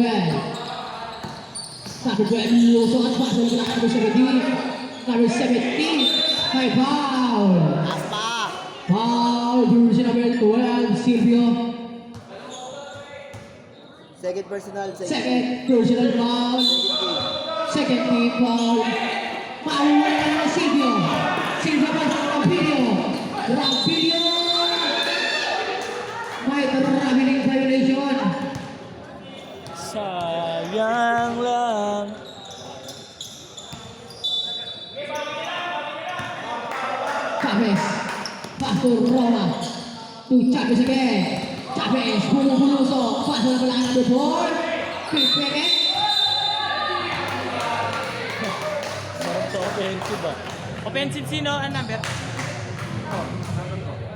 [SPEAKER 1] Number 12. Lusok at paso ng number 17. Number 17. May foul.
[SPEAKER 5] Aspa!
[SPEAKER 1] Foul. Jersey number 12. Silvio.
[SPEAKER 5] Second personal,
[SPEAKER 1] Second personal foul. Second team foul. Foul na Silvio. Silvio pa sa Rampilio. Rampilio. May traveling violation.
[SPEAKER 4] Sayang lang.
[SPEAKER 1] Chavez. Pass to Roma. To Chavez again. Chavez. Bumubulusok. Pass na pala number 4. Quick second.
[SPEAKER 4] Sarap sa offensive ah.
[SPEAKER 3] Offensive sino? Ang number?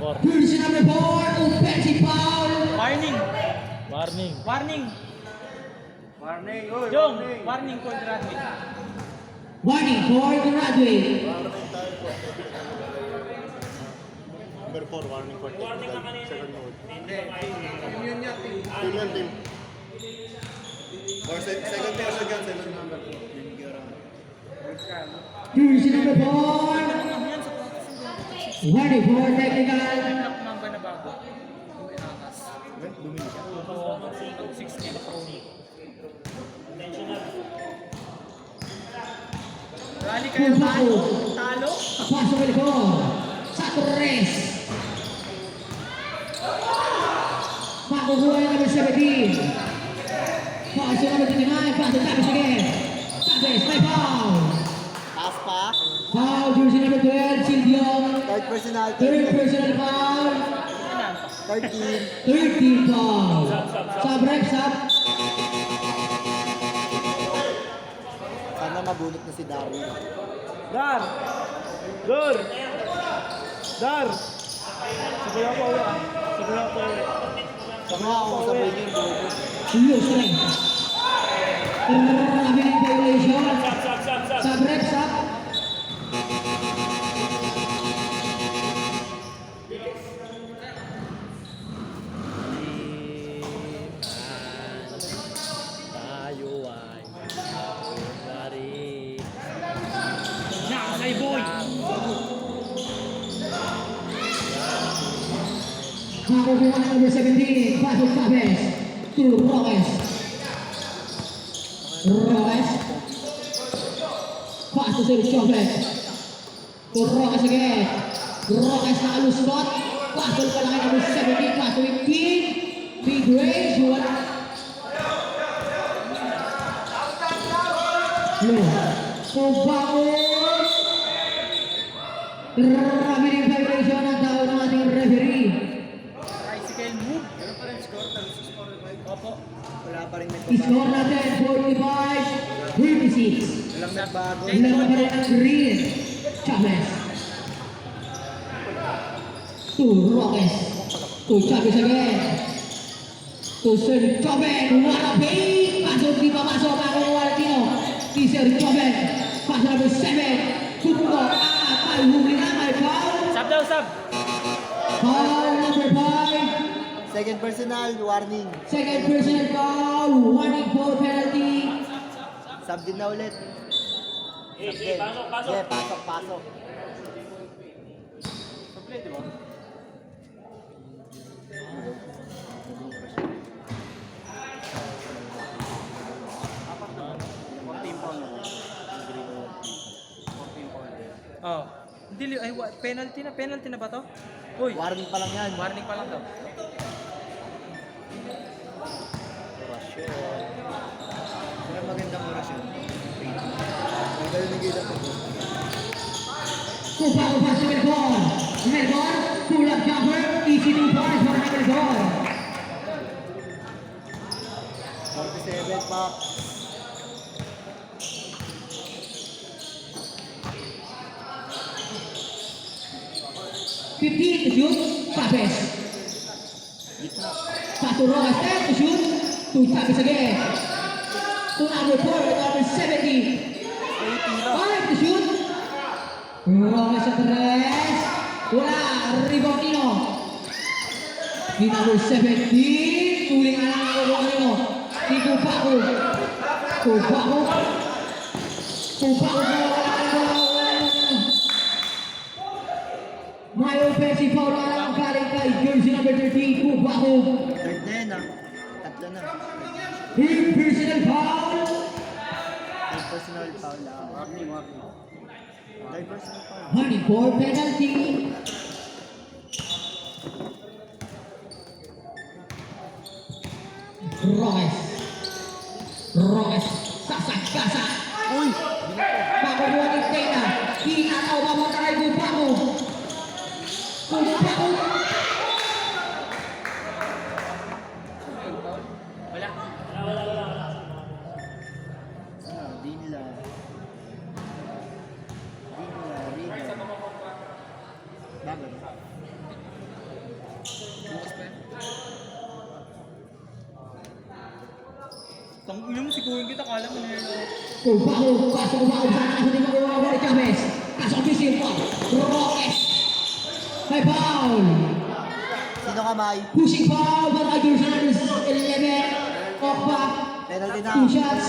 [SPEAKER 4] 4.
[SPEAKER 1] Jersey number 4, offensive foul.
[SPEAKER 3] Warning.
[SPEAKER 4] Warning.
[SPEAKER 3] Warning.
[SPEAKER 2] Warning, oy,
[SPEAKER 3] Jong,
[SPEAKER 2] warning.
[SPEAKER 3] warning for graduate.
[SPEAKER 1] Warning for graduate.
[SPEAKER 6] Number 4, warning for second mode.
[SPEAKER 2] Yun yan, team.
[SPEAKER 6] Team yan, team.
[SPEAKER 5] Or second person yan, second number 2.
[SPEAKER 1] Jersey number 4,
[SPEAKER 3] Ano yan sa
[SPEAKER 1] warning for technical.
[SPEAKER 3] block number na bago? Yung inakas.
[SPEAKER 5] Bumili siya.
[SPEAKER 3] 16 na pro. Rally kayo talo? Talo?
[SPEAKER 1] Pasok sa likod. Sa Torres. Makukuha yung number 17. Pasok number 29. Pasok Chavez again. Chavez, may foul.
[SPEAKER 5] Taas pa.
[SPEAKER 1] Foul, jersey number 12, Silvio.
[SPEAKER 5] Third personality.
[SPEAKER 1] Third personal foul.
[SPEAKER 5] Third team.
[SPEAKER 1] Third team foul. Sub rep, sub.
[SPEAKER 5] Sana mabunot na si Darwin.
[SPEAKER 4] Dar! Dar! Dar! Sabay ako ulit. Sabay ako ulit.
[SPEAKER 5] Sama ako sabay niyo yung bobo.
[SPEAKER 1] Loose leg. Grabe yung violation. Sub rep, sub.
[SPEAKER 4] Tayo ay pari.
[SPEAKER 3] Nakasay boy!
[SPEAKER 1] Makukuha ng number 17, Pasok Chavez. To Roques. Roques. Pasok sa Chavez. To Roques again. Roques na alustot. Pasok pa lang ang number 17, Pasok yung team. Big range, wala. Low. Pagbaon. Grabe yung vibration ng tao ng ating referee.
[SPEAKER 3] Tricycle move. Opo.
[SPEAKER 5] Wala pa rin
[SPEAKER 1] Score
[SPEAKER 5] nagbabago.
[SPEAKER 1] natin, 45, 36.
[SPEAKER 5] Walang nagbago.
[SPEAKER 1] Ilan na pa rin ang green. Chavez. To Roques. To Chavez again. To Sir Chavez. What a bait! Pasok, di pa pasok. Ako Waltino. Si Sir Chavez. Pasok number 7. Subuko. Palhuli na. May foul.
[SPEAKER 3] Sub daw, sub.
[SPEAKER 1] Foul number 5.
[SPEAKER 5] Second personal, warning.
[SPEAKER 1] Second personal foul. Warning for penalty.
[SPEAKER 5] Sub din na ulit. Sub din. Yeah, pasok.
[SPEAKER 3] Oh. Hindi, ay, penalty na ba to? Uy,
[SPEAKER 5] Warning pa lang yan.
[SPEAKER 3] warning pa lang daw.
[SPEAKER 5] Pero magandang orasyon. Magaling na gila po.
[SPEAKER 1] Kupa si Melgor. Melgor, pull-up jumper. Easy 2 points para kay Melgor.
[SPEAKER 5] 47 pa.
[SPEAKER 1] To shoot, Chavez. Satu Rojas, step to shoot. To Chavez again. To number 4, number 70. 5 to shoot. Rojas sa tres. Wala, rebound Nino. Di number 17. Tuling na lang ang rebound Nino. Di Tupaco. Tupaco. May offensive foul na lang galing kay jersey number 13, Tupaco.
[SPEAKER 5] Third na yan ah. Tatlo na.
[SPEAKER 1] Team personal foul.
[SPEAKER 5] Third personal foul lang. Third personal foul.
[SPEAKER 1] Honey for penalty. Roques. Sasak.
[SPEAKER 5] Uy!
[SPEAKER 1] Makukuha ni Tena. Hinataw papunta kay Tupaco. Tupaco.
[SPEAKER 3] Wala.
[SPEAKER 5] Di nila.
[SPEAKER 3] Tangin mo, sikuhin kita, kala mo na yun.
[SPEAKER 1] Kubaho, pasok kubaho sa anak ni Maguwa ni Chavez. Pasok official foul. Roques. May foul.
[SPEAKER 5] Sino kamay?
[SPEAKER 1] Pushing foul para kay Georgianos 11. Okpa.
[SPEAKER 5] Penalty na.
[SPEAKER 1] 2 shots.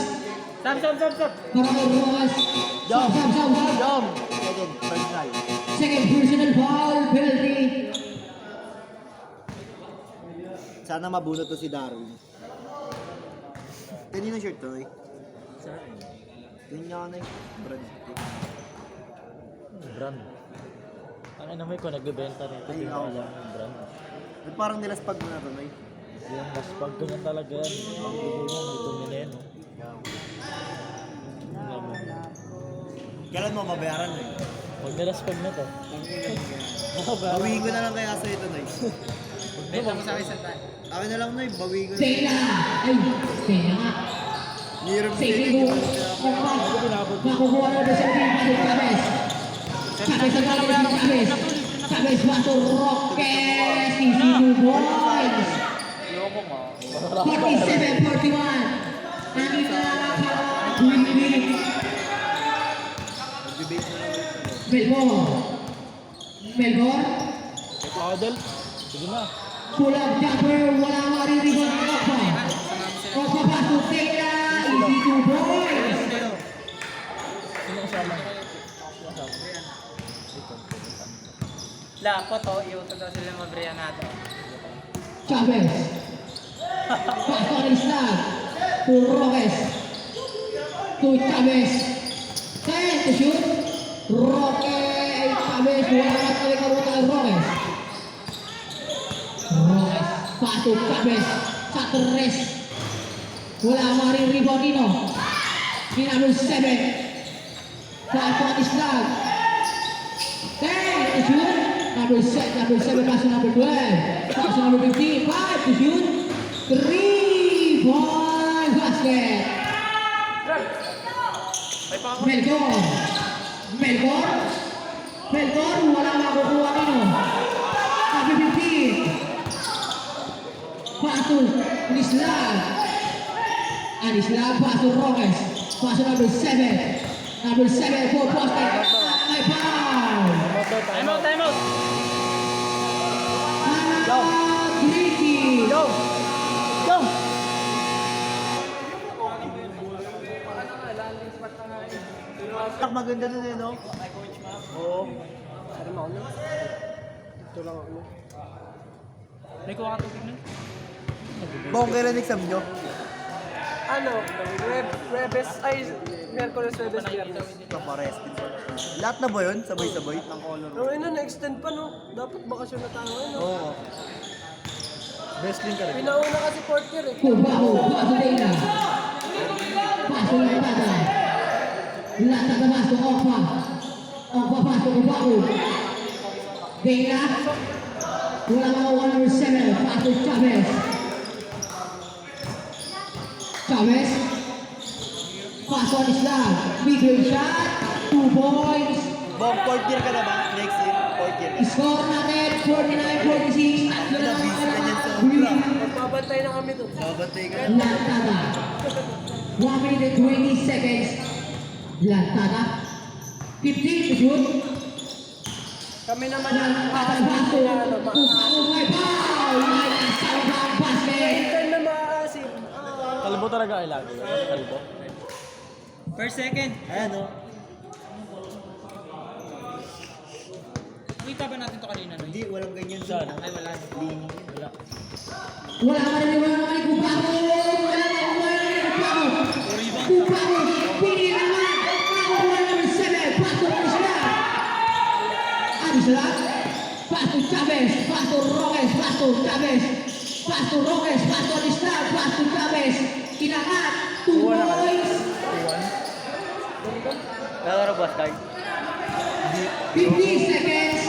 [SPEAKER 3] Stop!
[SPEAKER 1] Para kay Rojas.
[SPEAKER 5] Jump.
[SPEAKER 1] Jump.
[SPEAKER 5] Jump! Second, personal.
[SPEAKER 1] Second personal foul. Penalty.
[SPEAKER 5] Sana mabunot to si Darwin. Kanino shirt to, eh?
[SPEAKER 4] Sa akin.
[SPEAKER 5] Tingnan niya ka na eh. Brand.
[SPEAKER 4] Brand. Ang ina mo ko nagbebenta nito,
[SPEAKER 5] Ay,
[SPEAKER 4] hindi ko
[SPEAKER 5] ako.
[SPEAKER 4] alam yung brand.
[SPEAKER 5] Ba't parang nilaspag mo na to, eh?
[SPEAKER 4] Yung mas pag ganyan talaga yan. Magbibigay mo, may tuminin.
[SPEAKER 5] Kailan mo mabayaran, eh?
[SPEAKER 4] Huwag nilaspag na to.
[SPEAKER 5] Bawiin ko na lang kaya sa ito, Noy.
[SPEAKER 3] Benta mo sa akin, Santa.
[SPEAKER 5] Akin na lang, Noy. Bawiin ko na.
[SPEAKER 1] Say na. Ay, say na nga.
[SPEAKER 5] Nirem
[SPEAKER 1] Say na go. Okpa. Makukuha na ba sa team ni Chavez? Chavez ang galing si Chavez. Chavez bato Roques. Easy 2 points. 47-41. Anin na win-win.
[SPEAKER 5] Mag-debate na lang.
[SPEAKER 1] Melbourne.
[SPEAKER 4] Adel, sige na.
[SPEAKER 1] Pull-up jumper. Wala maririban ng Okpa. Okpa bato Taylor. Easy 2 points.
[SPEAKER 4] Sino kasama?
[SPEAKER 3] Lapo to, iuto daw sila mabriya natin.
[SPEAKER 1] Chavez. Pasto ang islam. To Roques. To Chavez. Kaya to shoot. Roques. Chavez. Wala ka kami karutan ng Roques. Roques. Pasto Chavez. Sa tres. Wala maring rebound nino. Ni number 7. Pasto ang islam. Kaya to shoot. Number 7, pass to number 12. Pass to number 15. 5 to shoot. 3-point basket. Melbourne, wala makukuha nino. Number 15. Pass to Anislav. Anislav, pass to Roques. Pass to number 7. Number 7, 4 basket. May foul.
[SPEAKER 3] Time out!
[SPEAKER 1] Ricky.
[SPEAKER 5] Go! Go! Maganda nun eh, no? Oo.
[SPEAKER 3] May kuha ka tubig na?
[SPEAKER 5] Bong, kailan exam nyo?
[SPEAKER 2] Ano? Webes, ay, Merkules, Webes, Viernes.
[SPEAKER 5] Kapares din. Lahat na ba yun? Sabay-sabay? Ang color.
[SPEAKER 2] Pero ina, na-extend pa no? Dapat bakasyon na tayo, no?
[SPEAKER 5] Oo.
[SPEAKER 4] Wrestling ka rin.
[SPEAKER 2] Pinauna kasi fourth year eh.
[SPEAKER 1] Kubaho, paso Dana. Paso Latada. Latada paso Okpa. Okpa paso Kubaho. Dana. Wala mga 1 number 7. Paso Chavez. Chavez. Paso Anislav. Big range shot. 2 points.
[SPEAKER 5] Bong, fourth year ka na ba? Next year? Fourth year ka.
[SPEAKER 1] Score natin 49-46. Tatlo na lang
[SPEAKER 5] Nabis ka niyan
[SPEAKER 1] ang
[SPEAKER 5] sobra.
[SPEAKER 2] Magbabantay na kami doon.
[SPEAKER 5] Babantay ka.
[SPEAKER 1] Lantada. 1 minute and 20 seconds. Lantada. 15 to shoot.
[SPEAKER 2] Kami naman yung
[SPEAKER 1] Lantada baso. Kubaho may foul. May asawa ang basket.
[SPEAKER 2] Anytime na maaasim.
[SPEAKER 4] Kalbo talaga ay lagi. Kalbo.
[SPEAKER 3] Per second.
[SPEAKER 5] Ayan, no?
[SPEAKER 3] Nakita ba natin to kanina, no?
[SPEAKER 5] Hindi, walang ganyan
[SPEAKER 4] Saan?
[SPEAKER 3] Ay, wala.
[SPEAKER 4] Wala.
[SPEAKER 1] Wala ka rin wala naman ni Kubaho. Wala na Kubaho. Kubaho. Pili naman. Nakukuha number 7. Paso Anislav. Anislav. Paso Chavez. Paso Roques. Paso Chavez. Paso Roques. Paso Anislav. Paso Chavez. Kinangat. 2 points.
[SPEAKER 3] Lalaro ba, Sky?
[SPEAKER 1] 50 seconds.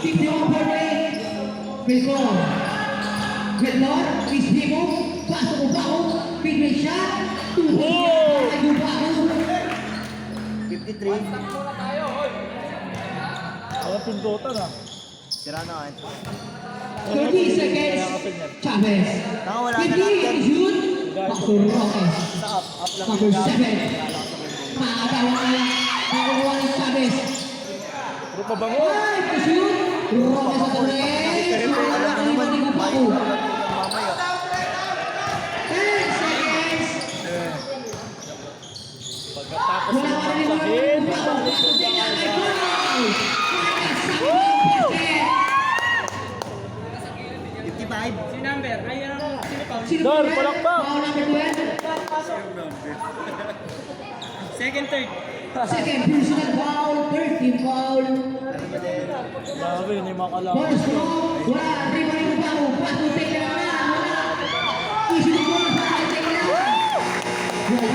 [SPEAKER 1] 51 per way. Melbourne. Melbourne. Is Diego. Paso Kubaho. Big range shot. 2 points. Kubaho.
[SPEAKER 5] 53.
[SPEAKER 4] Mga pindutan ah.
[SPEAKER 5] Sira na ka.
[SPEAKER 1] 30 seconds. Chavez.
[SPEAKER 5] Nakawala na
[SPEAKER 1] 50
[SPEAKER 5] lahat yan.
[SPEAKER 1] shoot. Pasok Roque.
[SPEAKER 5] Sa up lang
[SPEAKER 1] Number
[SPEAKER 5] yung
[SPEAKER 1] 7. Makakatawa na lang. Nakukuha ni Chavez.
[SPEAKER 4] Pero pabango.
[SPEAKER 1] 5 to shoot. Roque sa tuloy. Wala ka naman yung Paco.
[SPEAKER 5] mamaya.
[SPEAKER 1] 10 seconds.
[SPEAKER 4] Pagkatapos
[SPEAKER 1] Wala ka rin
[SPEAKER 4] sa
[SPEAKER 1] naman
[SPEAKER 4] hit.
[SPEAKER 1] yung Paco. Tingnan ay foul.
[SPEAKER 5] 55.
[SPEAKER 3] Si number, ayun ang sino pa?
[SPEAKER 1] Sino
[SPEAKER 4] Dar,
[SPEAKER 1] ba yan?
[SPEAKER 4] palakpak.
[SPEAKER 1] Foul number 12.
[SPEAKER 3] Second, third.
[SPEAKER 1] Second personal foul. Third team foul.
[SPEAKER 4] Grabe, hindi makalaman.
[SPEAKER 1] Bonus stroke. Wala. Rebound yung Paco. Paco take na naman. Wala. Easy to goal. Paco take na naman. Wala.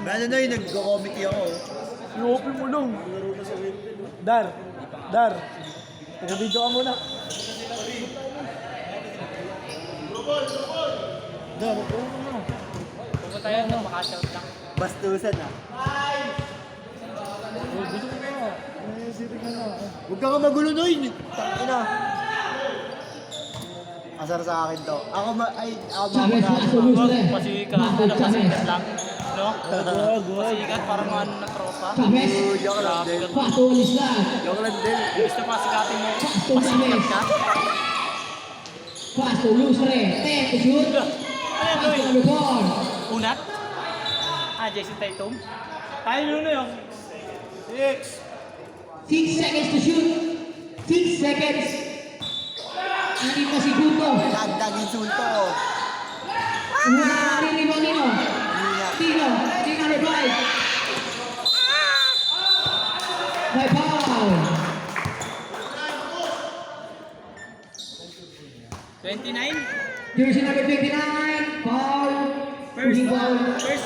[SPEAKER 5] Gano'n na yun, nag-committee ako.
[SPEAKER 4] I-open mo lang. Dar. Taga-video ka muna. Dar, open mo na.
[SPEAKER 3] Pumunta yan, no? Maka-shout lang.
[SPEAKER 5] Bastusan ah.
[SPEAKER 4] Video mo na. Sitting ka na.
[SPEAKER 5] Huwag ka nga magulo Noy. Tangina. Asar sa akin to. Ako
[SPEAKER 1] Chavez Paco Lustre.
[SPEAKER 3] Pasikat,
[SPEAKER 1] Paco
[SPEAKER 3] ano,
[SPEAKER 1] Chavez.
[SPEAKER 3] pasikat lang. No? Pasikat, parang ano na tropa.
[SPEAKER 1] Chavez.
[SPEAKER 5] Joke lang din.
[SPEAKER 1] Paco Lislan.
[SPEAKER 5] Joke lang din.
[SPEAKER 3] Gusto pasikatin mo.
[SPEAKER 1] Paco
[SPEAKER 3] Pasikat
[SPEAKER 1] Chavez.
[SPEAKER 3] ka?
[SPEAKER 1] Paco Lustre. 10 to shoot.
[SPEAKER 3] Ano yan,
[SPEAKER 1] Paco
[SPEAKER 3] Louie?
[SPEAKER 1] number 4.
[SPEAKER 3] Unat? Jason Tatum? Tayo nuno yung
[SPEAKER 1] 6 seconds to shoot. 6 seconds. Anim na segundo.
[SPEAKER 5] Dagdag insulto.
[SPEAKER 1] Una nilibang Nino. Tino. Tino number 5. By foul.
[SPEAKER 3] 29?
[SPEAKER 1] Jersey number 29. Foul.
[SPEAKER 3] First,
[SPEAKER 1] Shooting foul.
[SPEAKER 3] first.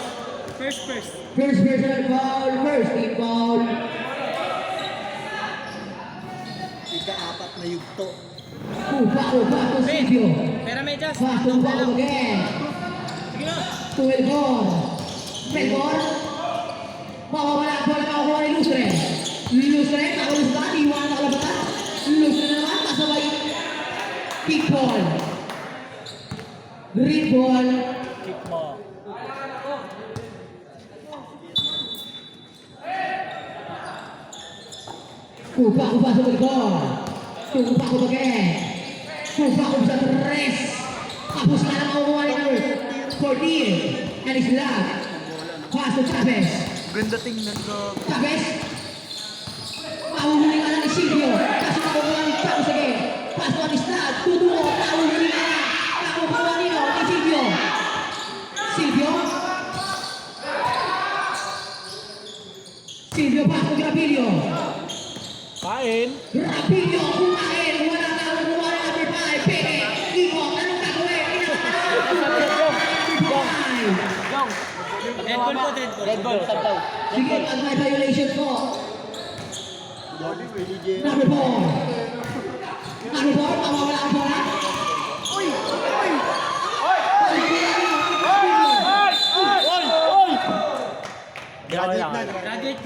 [SPEAKER 1] First personal foul. First team foul.
[SPEAKER 5] Ika-apat na yugto.
[SPEAKER 1] Paco Silvio.
[SPEAKER 3] Pera medyas.
[SPEAKER 1] Paco again.
[SPEAKER 3] Sige na.
[SPEAKER 1] To Elgor. Melgor. Mawawala ang bola makukuha ni Lustre. Lustre, nakalustan, iwan na kalabatan. Lustre na naman, kasabay. Kick ball. Green ball.
[SPEAKER 4] Kick mo.
[SPEAKER 1] Paco sa Melgor. Paco again. Paco sa tres. Tapos na lang makukuha ni Lustre. 14. And it's love. Pass to Chavez.
[SPEAKER 5] Ganda tingnan ko.
[SPEAKER 1] Chavez. Mahuhuli ka lang ni Silvio. Kasi nakukuha ni Chavez again. Pass to Amistad. Tutuo. Mahuhuli ka lang. Nakukuha nino ni Silvio. Silvio pass to Grabilio.
[SPEAKER 4] Kain.
[SPEAKER 1] Grabilio kumain. Wala na kukuha ni number 5. Peke. Imo. Anong gagawin?
[SPEAKER 3] Dead ball po, dead ball.
[SPEAKER 4] Red ball, tabaw.
[SPEAKER 1] Sige, pag may violation po. Number 4. Number 4, mawawala ang bola.
[SPEAKER 5] Uy! Graduate na.
[SPEAKER 3] Graduate.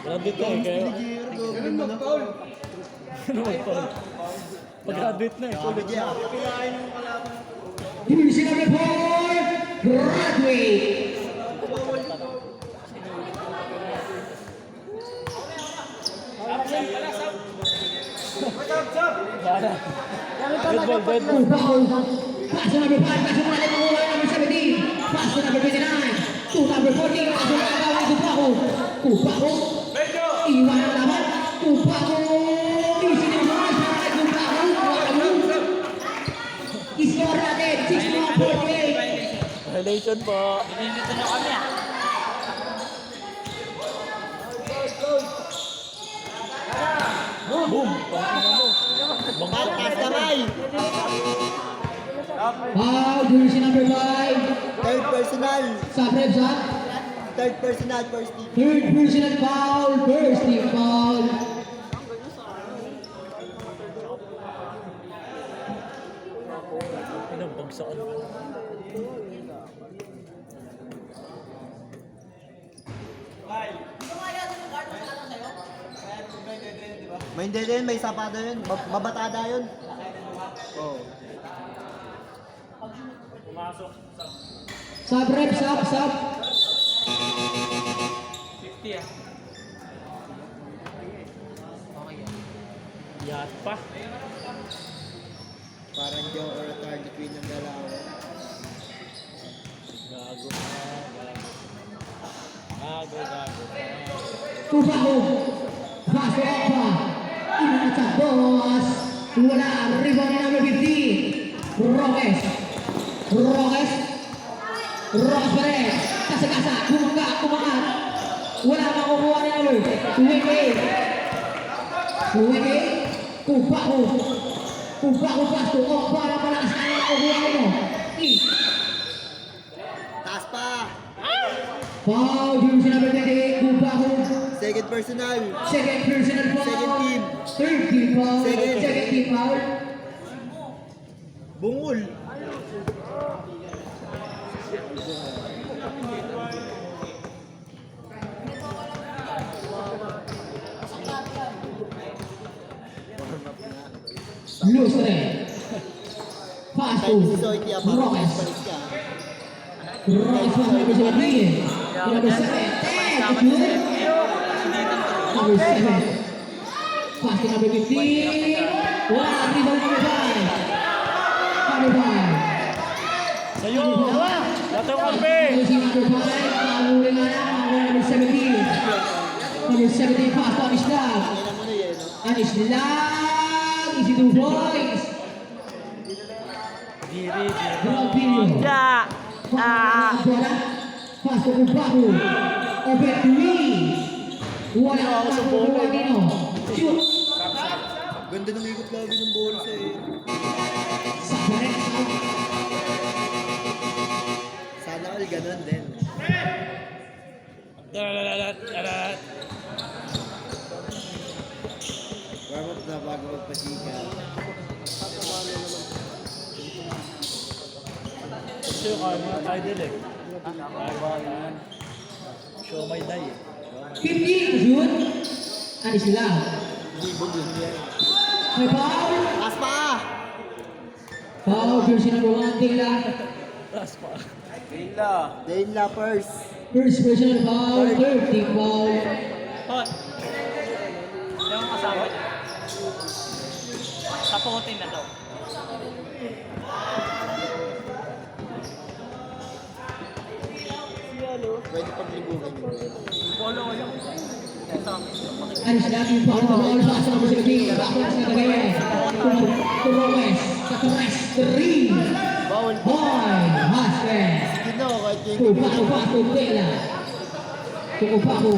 [SPEAKER 4] Graduate ka eh, kayo. Ano mag-foul? Pag-graduate na eh.
[SPEAKER 1] Division number 4, graduate.
[SPEAKER 4] Red ball, red ball.
[SPEAKER 1] Pass to number 5, pass to number 17, pass to number 29, to number 14, pass to number 5, Paco. Iwan ang laban, Paco. Easy na naman, Paco. Iskor natin, 61-48.
[SPEAKER 4] Violation po.
[SPEAKER 3] Nililito nyo kami ah.
[SPEAKER 4] Boom! Pangina mo.
[SPEAKER 5] Taas kamay!
[SPEAKER 1] Foul, jersey number 5,
[SPEAKER 5] Third personal.
[SPEAKER 1] Sabreb sa
[SPEAKER 5] Third personal, first team.
[SPEAKER 1] third personal foul, first team foul.
[SPEAKER 4] Ano, bagsakan.
[SPEAKER 5] May hindi din, may sapada yun. Mabatada yun. Oh.
[SPEAKER 1] Sub rep, sub.
[SPEAKER 3] 50 ah. Okay yan.
[SPEAKER 4] Yat pa.
[SPEAKER 5] Parang Joe or Harley Quinn yung galaw.
[SPEAKER 4] Gago na. Gago.
[SPEAKER 1] Tubaho. Pasok pa. Ingat sa boss. Wala. Rebound ni number 50. Roques pa rin. Kasa-kasa. Kumangat. Wala makukuha ni number. Tuwege. Tubaho pasok. Para malakas na makukuha mo.
[SPEAKER 5] Taas pa!
[SPEAKER 1] Foul. Di mo sinabi natin. Tubaho.
[SPEAKER 5] Second personal.
[SPEAKER 1] Second personal foul.
[SPEAKER 5] Second team.
[SPEAKER 1] Third team foul.
[SPEAKER 5] Second.
[SPEAKER 1] Second team foul.
[SPEAKER 5] Bungol.
[SPEAKER 1] Loose rin. Pass to
[SPEAKER 5] Time si Soy, kaya parang
[SPEAKER 1] Roques.
[SPEAKER 5] palis ka.
[SPEAKER 1] Roques pa number 17. Number 7. Number 7. Pass to number 15. Wala. Rebound number 5. Number 5.
[SPEAKER 4] Sa'yo! Latong kampi!
[SPEAKER 1] Using number 5. Mahuli nga na. Mahuli number 17. Number 17. Pass to Anislag.
[SPEAKER 5] Kailan mo na yan, no?
[SPEAKER 1] Anislag. Easy to boys.
[SPEAKER 4] Diri.
[SPEAKER 1] Rampilio.
[SPEAKER 4] Ya!
[SPEAKER 1] Pass to Kubaku. Open 3. Wala ang makukuha nino. Shoot.
[SPEAKER 5] Ganda ng ikot lagi ng bola sa iyo.
[SPEAKER 1] Sabaret.
[SPEAKER 5] Sana all ganun din. Warm up na bago magpasika.
[SPEAKER 4] Kasi yung kaya mga idol eh. Kaya ba yan? Show my day eh.
[SPEAKER 1] 15. Shoot. Anislag.
[SPEAKER 5] Libog yun yan.
[SPEAKER 1] May foul.
[SPEAKER 5] Taas pa!
[SPEAKER 1] Foul. Jersey number 1. Tingla.
[SPEAKER 4] Taas pa.
[SPEAKER 5] Dane first.
[SPEAKER 1] First personal foul. Third team foul.
[SPEAKER 3] Hot. Hindi ako kasama niya. Taputin na daw.
[SPEAKER 5] Pwede pagligugan yun.
[SPEAKER 3] Polo ko lang.
[SPEAKER 1] Anislag. Yung foul. Foul. Pass to number 17. Back to Anislag. To Roques. Sa Torres. 3.
[SPEAKER 5] Bawal pa.
[SPEAKER 1] Boy. Hasper.
[SPEAKER 5] Gino, kahit yung
[SPEAKER 1] Kubaku. Tela. Kubaku.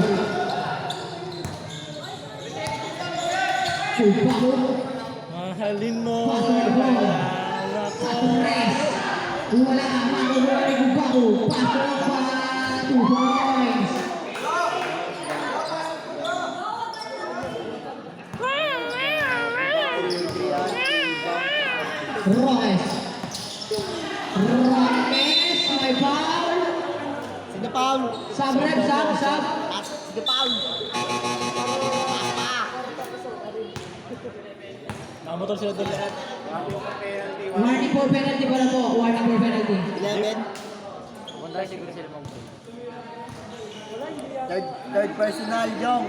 [SPEAKER 4] Mahalin mo.
[SPEAKER 1] Wala ko. Wala ka. Makukuha ni Kubaku. Pasok pa. 2 points. Roques. May foul.
[SPEAKER 5] Sige, Paul.
[SPEAKER 1] Sub rep. Sub.
[SPEAKER 5] Sige, Paul.
[SPEAKER 4] Nakamotor sila doon lahat.
[SPEAKER 1] Warning for penalty pala po. Warning for penalty.
[SPEAKER 5] 11. Third personal, Jong.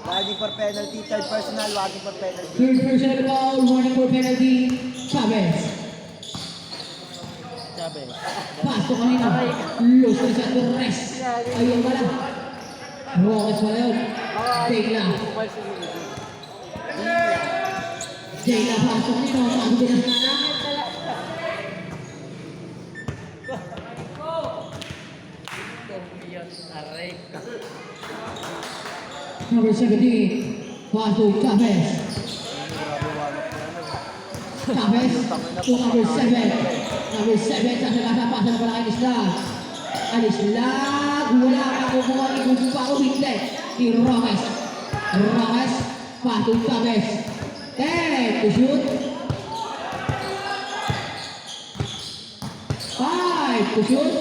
[SPEAKER 5] Warning for penalty. Third personal, warning for penalty.
[SPEAKER 1] Third personal foul. Warning for penalty. Chavez.
[SPEAKER 4] Sabi.
[SPEAKER 1] Pasok kanina. Loose na sa Torres. Ayun pala. Roques pala yun. Tegla. Tegla pasok kanina. Pasok din ang sana. Number 17. Pasok Chavez. Chavez to number 7. Number 7 sa nagkasapasa ng pala Anislag. Anislag. Wala makukuha ni Kubaku. Hindi. Ni Roques. Pasok Chavez. 10 to shoot. 5 to shoot.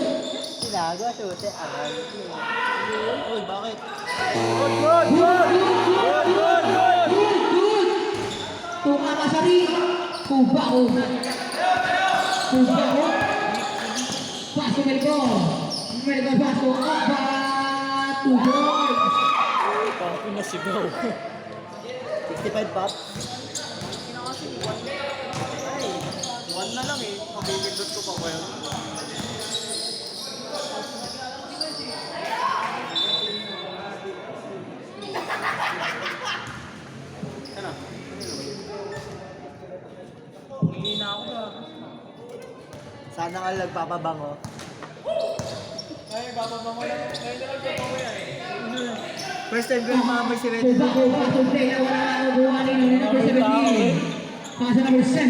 [SPEAKER 5] Sinago, shoot. Aray. Uy, bakit?
[SPEAKER 1] Good. Tumpao. Tumpao. Paso Melco. Melco paso. Apa. 2 points.
[SPEAKER 4] Parang pinasigaw.
[SPEAKER 5] 65 pop.
[SPEAKER 2] One na lang eh. Pabibindot ko pa ko yun. Ano?
[SPEAKER 3] Hindi na ako ba?
[SPEAKER 5] Sana ka nagpapabango.
[SPEAKER 3] Ay, bababa mo lang. Ngayon na lang bababa yan.
[SPEAKER 5] First time ko yung maamoy si Red.
[SPEAKER 1] Tumpao. Paso play na wala na kukuha ni number 17. Paso number 7.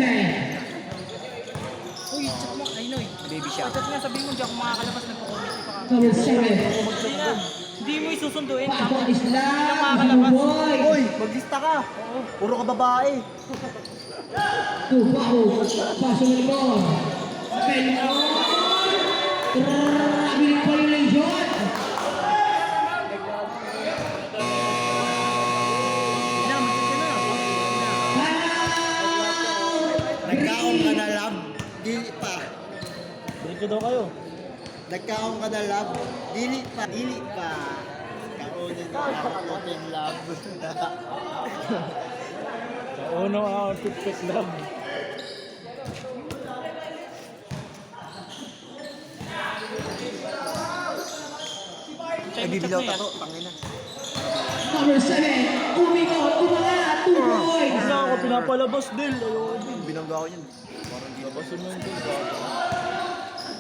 [SPEAKER 3] Uy, chat mo. Ay, Noy.
[SPEAKER 5] Baby siya.
[SPEAKER 3] Chat nga, sabihin mo, di ako makakalabas. Nagpo-comment pa ka.
[SPEAKER 1] Number 7.
[SPEAKER 3] Hindi na. Hindi mo isusunduin.
[SPEAKER 1] Paso
[SPEAKER 3] Hindi
[SPEAKER 1] Isla.
[SPEAKER 3] na
[SPEAKER 1] 2
[SPEAKER 3] makakalabas.
[SPEAKER 1] points.
[SPEAKER 5] Uy, maglista ka. Puro ka babae.
[SPEAKER 1] Tumpao. Paso Melco. Melco. Grabe yung violation.
[SPEAKER 5] Nagkaong ka na lab. Dili pa.
[SPEAKER 4] Dito daw kayo.
[SPEAKER 5] Nagkaong ka na lab. Dili pa. Dili pa. Kaunin ka na open lab.
[SPEAKER 4] Sa uno ako, toothpick lang.
[SPEAKER 5] Ay, bibilaw ka to. Pangina.
[SPEAKER 1] Number 7. Umingot. Umangat. 2 points.
[SPEAKER 4] Kasi ako pinapalabas din. Ayoko din.
[SPEAKER 5] Binangga ko yun.
[SPEAKER 4] Labasin mo yun din.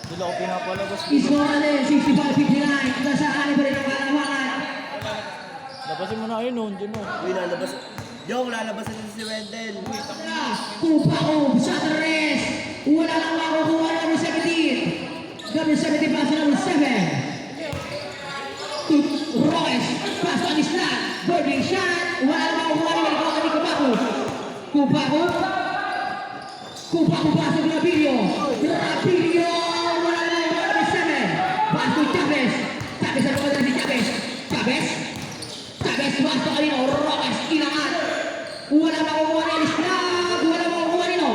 [SPEAKER 4] Hindi ako pinapalabas din.
[SPEAKER 1] Isorale. 65-59. Nasaan pa rin ang kalamangan.
[SPEAKER 4] Labasin mo na ayun, no. Hindi mo.
[SPEAKER 5] Uy, lalabas. Yung lalabasan din si Wendell.
[SPEAKER 1] Tumpao. Sa rest. Wala lang makukuha ng number 17. Number 17 paso number 7. Roes, paso ang Isla, burning shot, wala na makukuha ni Melco at Kupaco. Kupaco, paso Grabilio, wala na makukuha ni 7. Paso Chavez, Chavez ang mga si Chavez, Chavez, paso kanino, Roes, inangat. Wala na makukuha ni Isla, wala na makukuha nino,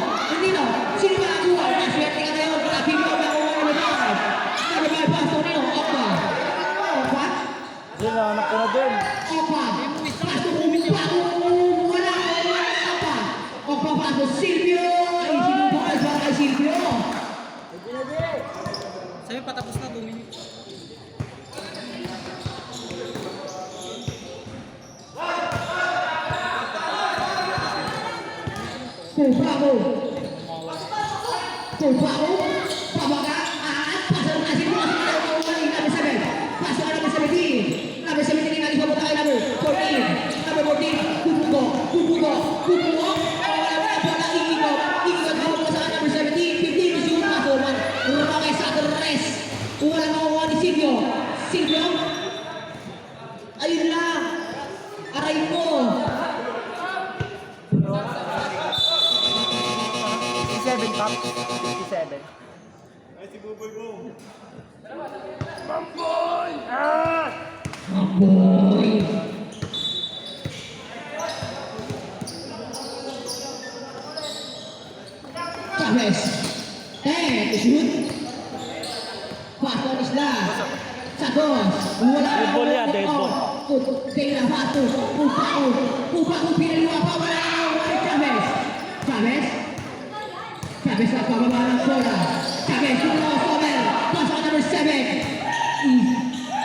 [SPEAKER 1] sino ba nakuha? Naswerte ka ngayon, Grabilio, makukuha ni Melco. Nagabay paso nino, Okpa.
[SPEAKER 4] Hindi, nahanap ko na din.
[SPEAKER 1] Opa, paso Kupaco, wala Opa. Opa, paso Silvio, isinubukas para kay Silvio.
[SPEAKER 3] Sabi, patapos na 2 minutes.
[SPEAKER 1] Kupaco, pabaga, paso na Silvio, number 7, paso ka number 17. Number 17 lagi papunta kay number 14. Number 14, Kupugo. Wala bola, iikot hawak mo sa number 17. 15 is yung paso man. Roque sa rest. Wala makukuha ni Silvio. Ayun lang. Aray mo.
[SPEAKER 5] 57 pop. 57.
[SPEAKER 1] Amboy. Chavez. To shoot. Paso ang Isla. Sagos. Wala
[SPEAKER 4] Dead ball yan, dead ball.
[SPEAKER 1] Kaya Paso. Kupaco pinaliwa pa. Wala na Chavez. Chavez ang pababa ng bola. Chavez yung mga Somel. Paso ang number 7.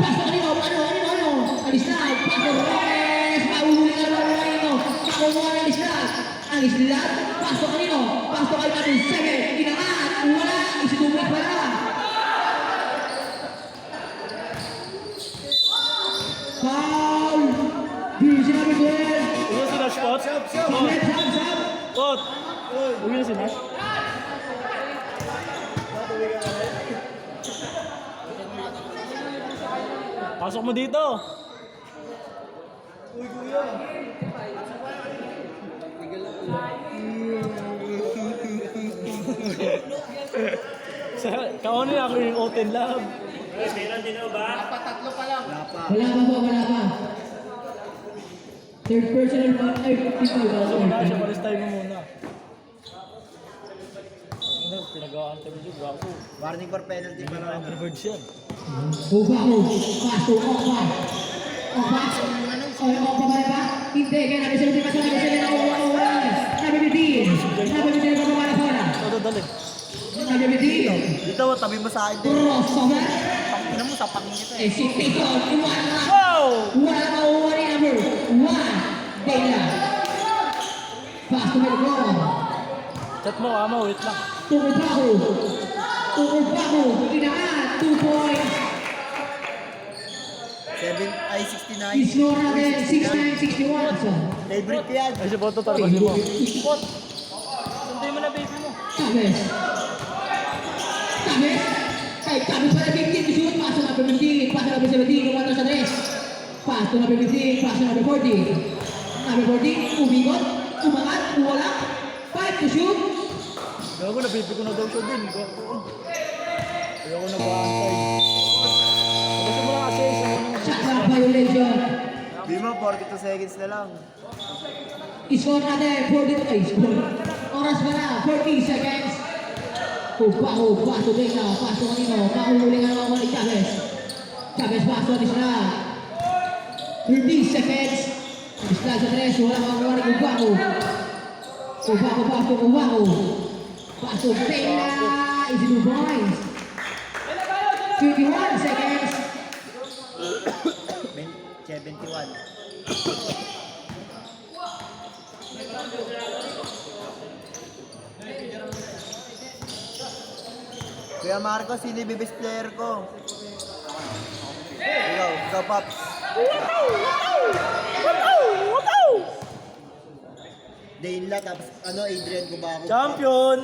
[SPEAKER 1] Paso kanino. Alis na. Paso Roes. Mauhuli ka naman kanino. Makuha ng Isla. Ang Isla. Paso kanino. Paso kay number 7. Inangat. Wala. Isitubig pala. Foul. Di sinabi ko yan.
[SPEAKER 4] Uwi si Nash, Pot.
[SPEAKER 1] Sab.
[SPEAKER 4] Pot. Uwi na si Nash. Pasok mo dito. Kaunin ako yung Oten Lab.
[SPEAKER 1] Wala pa. Third person and 5
[SPEAKER 4] Pasok na siya, palis tayo mo muna. Anthony Gago.
[SPEAKER 5] Warning for penalty pa naman.
[SPEAKER 4] Angry Birds yan.
[SPEAKER 1] Ubaho, paso, Okpa. Okpa, Okpa ba rin ba? Hindi, kaya nabi sa ultima sa nabi sila na uwan. Nabibitin na pababa bola.
[SPEAKER 4] Todo dali.
[SPEAKER 1] Nabibitin.
[SPEAKER 5] Dito, tabi mo sa akin din.
[SPEAKER 1] Crossover.
[SPEAKER 3] Tingnan mo sa pangin kita eh.
[SPEAKER 1] Eh, si Tito, wala.
[SPEAKER 3] Wow!
[SPEAKER 1] Wala mauuwa ni number 1. Dela. Paso may goal.
[SPEAKER 4] Chat mo, Amo, wait lang.
[SPEAKER 1] Tukubaho. Inaan, 2 points.
[SPEAKER 5] 69.
[SPEAKER 1] Iskor natin, 69-61. So,
[SPEAKER 5] Favorite ko yan.
[SPEAKER 4] Ay, si Boto talaga si Mo.
[SPEAKER 3] Sunday mo na baby mo.
[SPEAKER 1] Chavez. Ay, Chavez para 15 to shoot. Paso number 15. Paso number 17. Kumanda sa 3. Paso number 15. Paso number 40. Number 40. Umigot. Umangat. Wala. 5 to shoot.
[SPEAKER 4] Gago, nabibi ko na daw siya din. Gago. Ayoko na ba-antay. Gusto mo lang kasi, isa mo nang...
[SPEAKER 1] Shot clock violation.
[SPEAKER 5] Di mo, 42 seconds na lang.
[SPEAKER 1] Score natin. 42. Ay, score. Oras ba na? 40 seconds. Paso din na. Paso kanino. Mahuhuli nga naman ni Chavez. Chavez paso additional. 30 seconds. Additional sa 3. Wala makagawa ni Ubaho. Ubaho. Paso Pena. Easy 2 points. 51 seconds.
[SPEAKER 5] 71. Kuya Marco, sino yung bibis player ko? Ikaw, Pops. Dane la, tapos Adrian Cubaco.
[SPEAKER 4] Champion!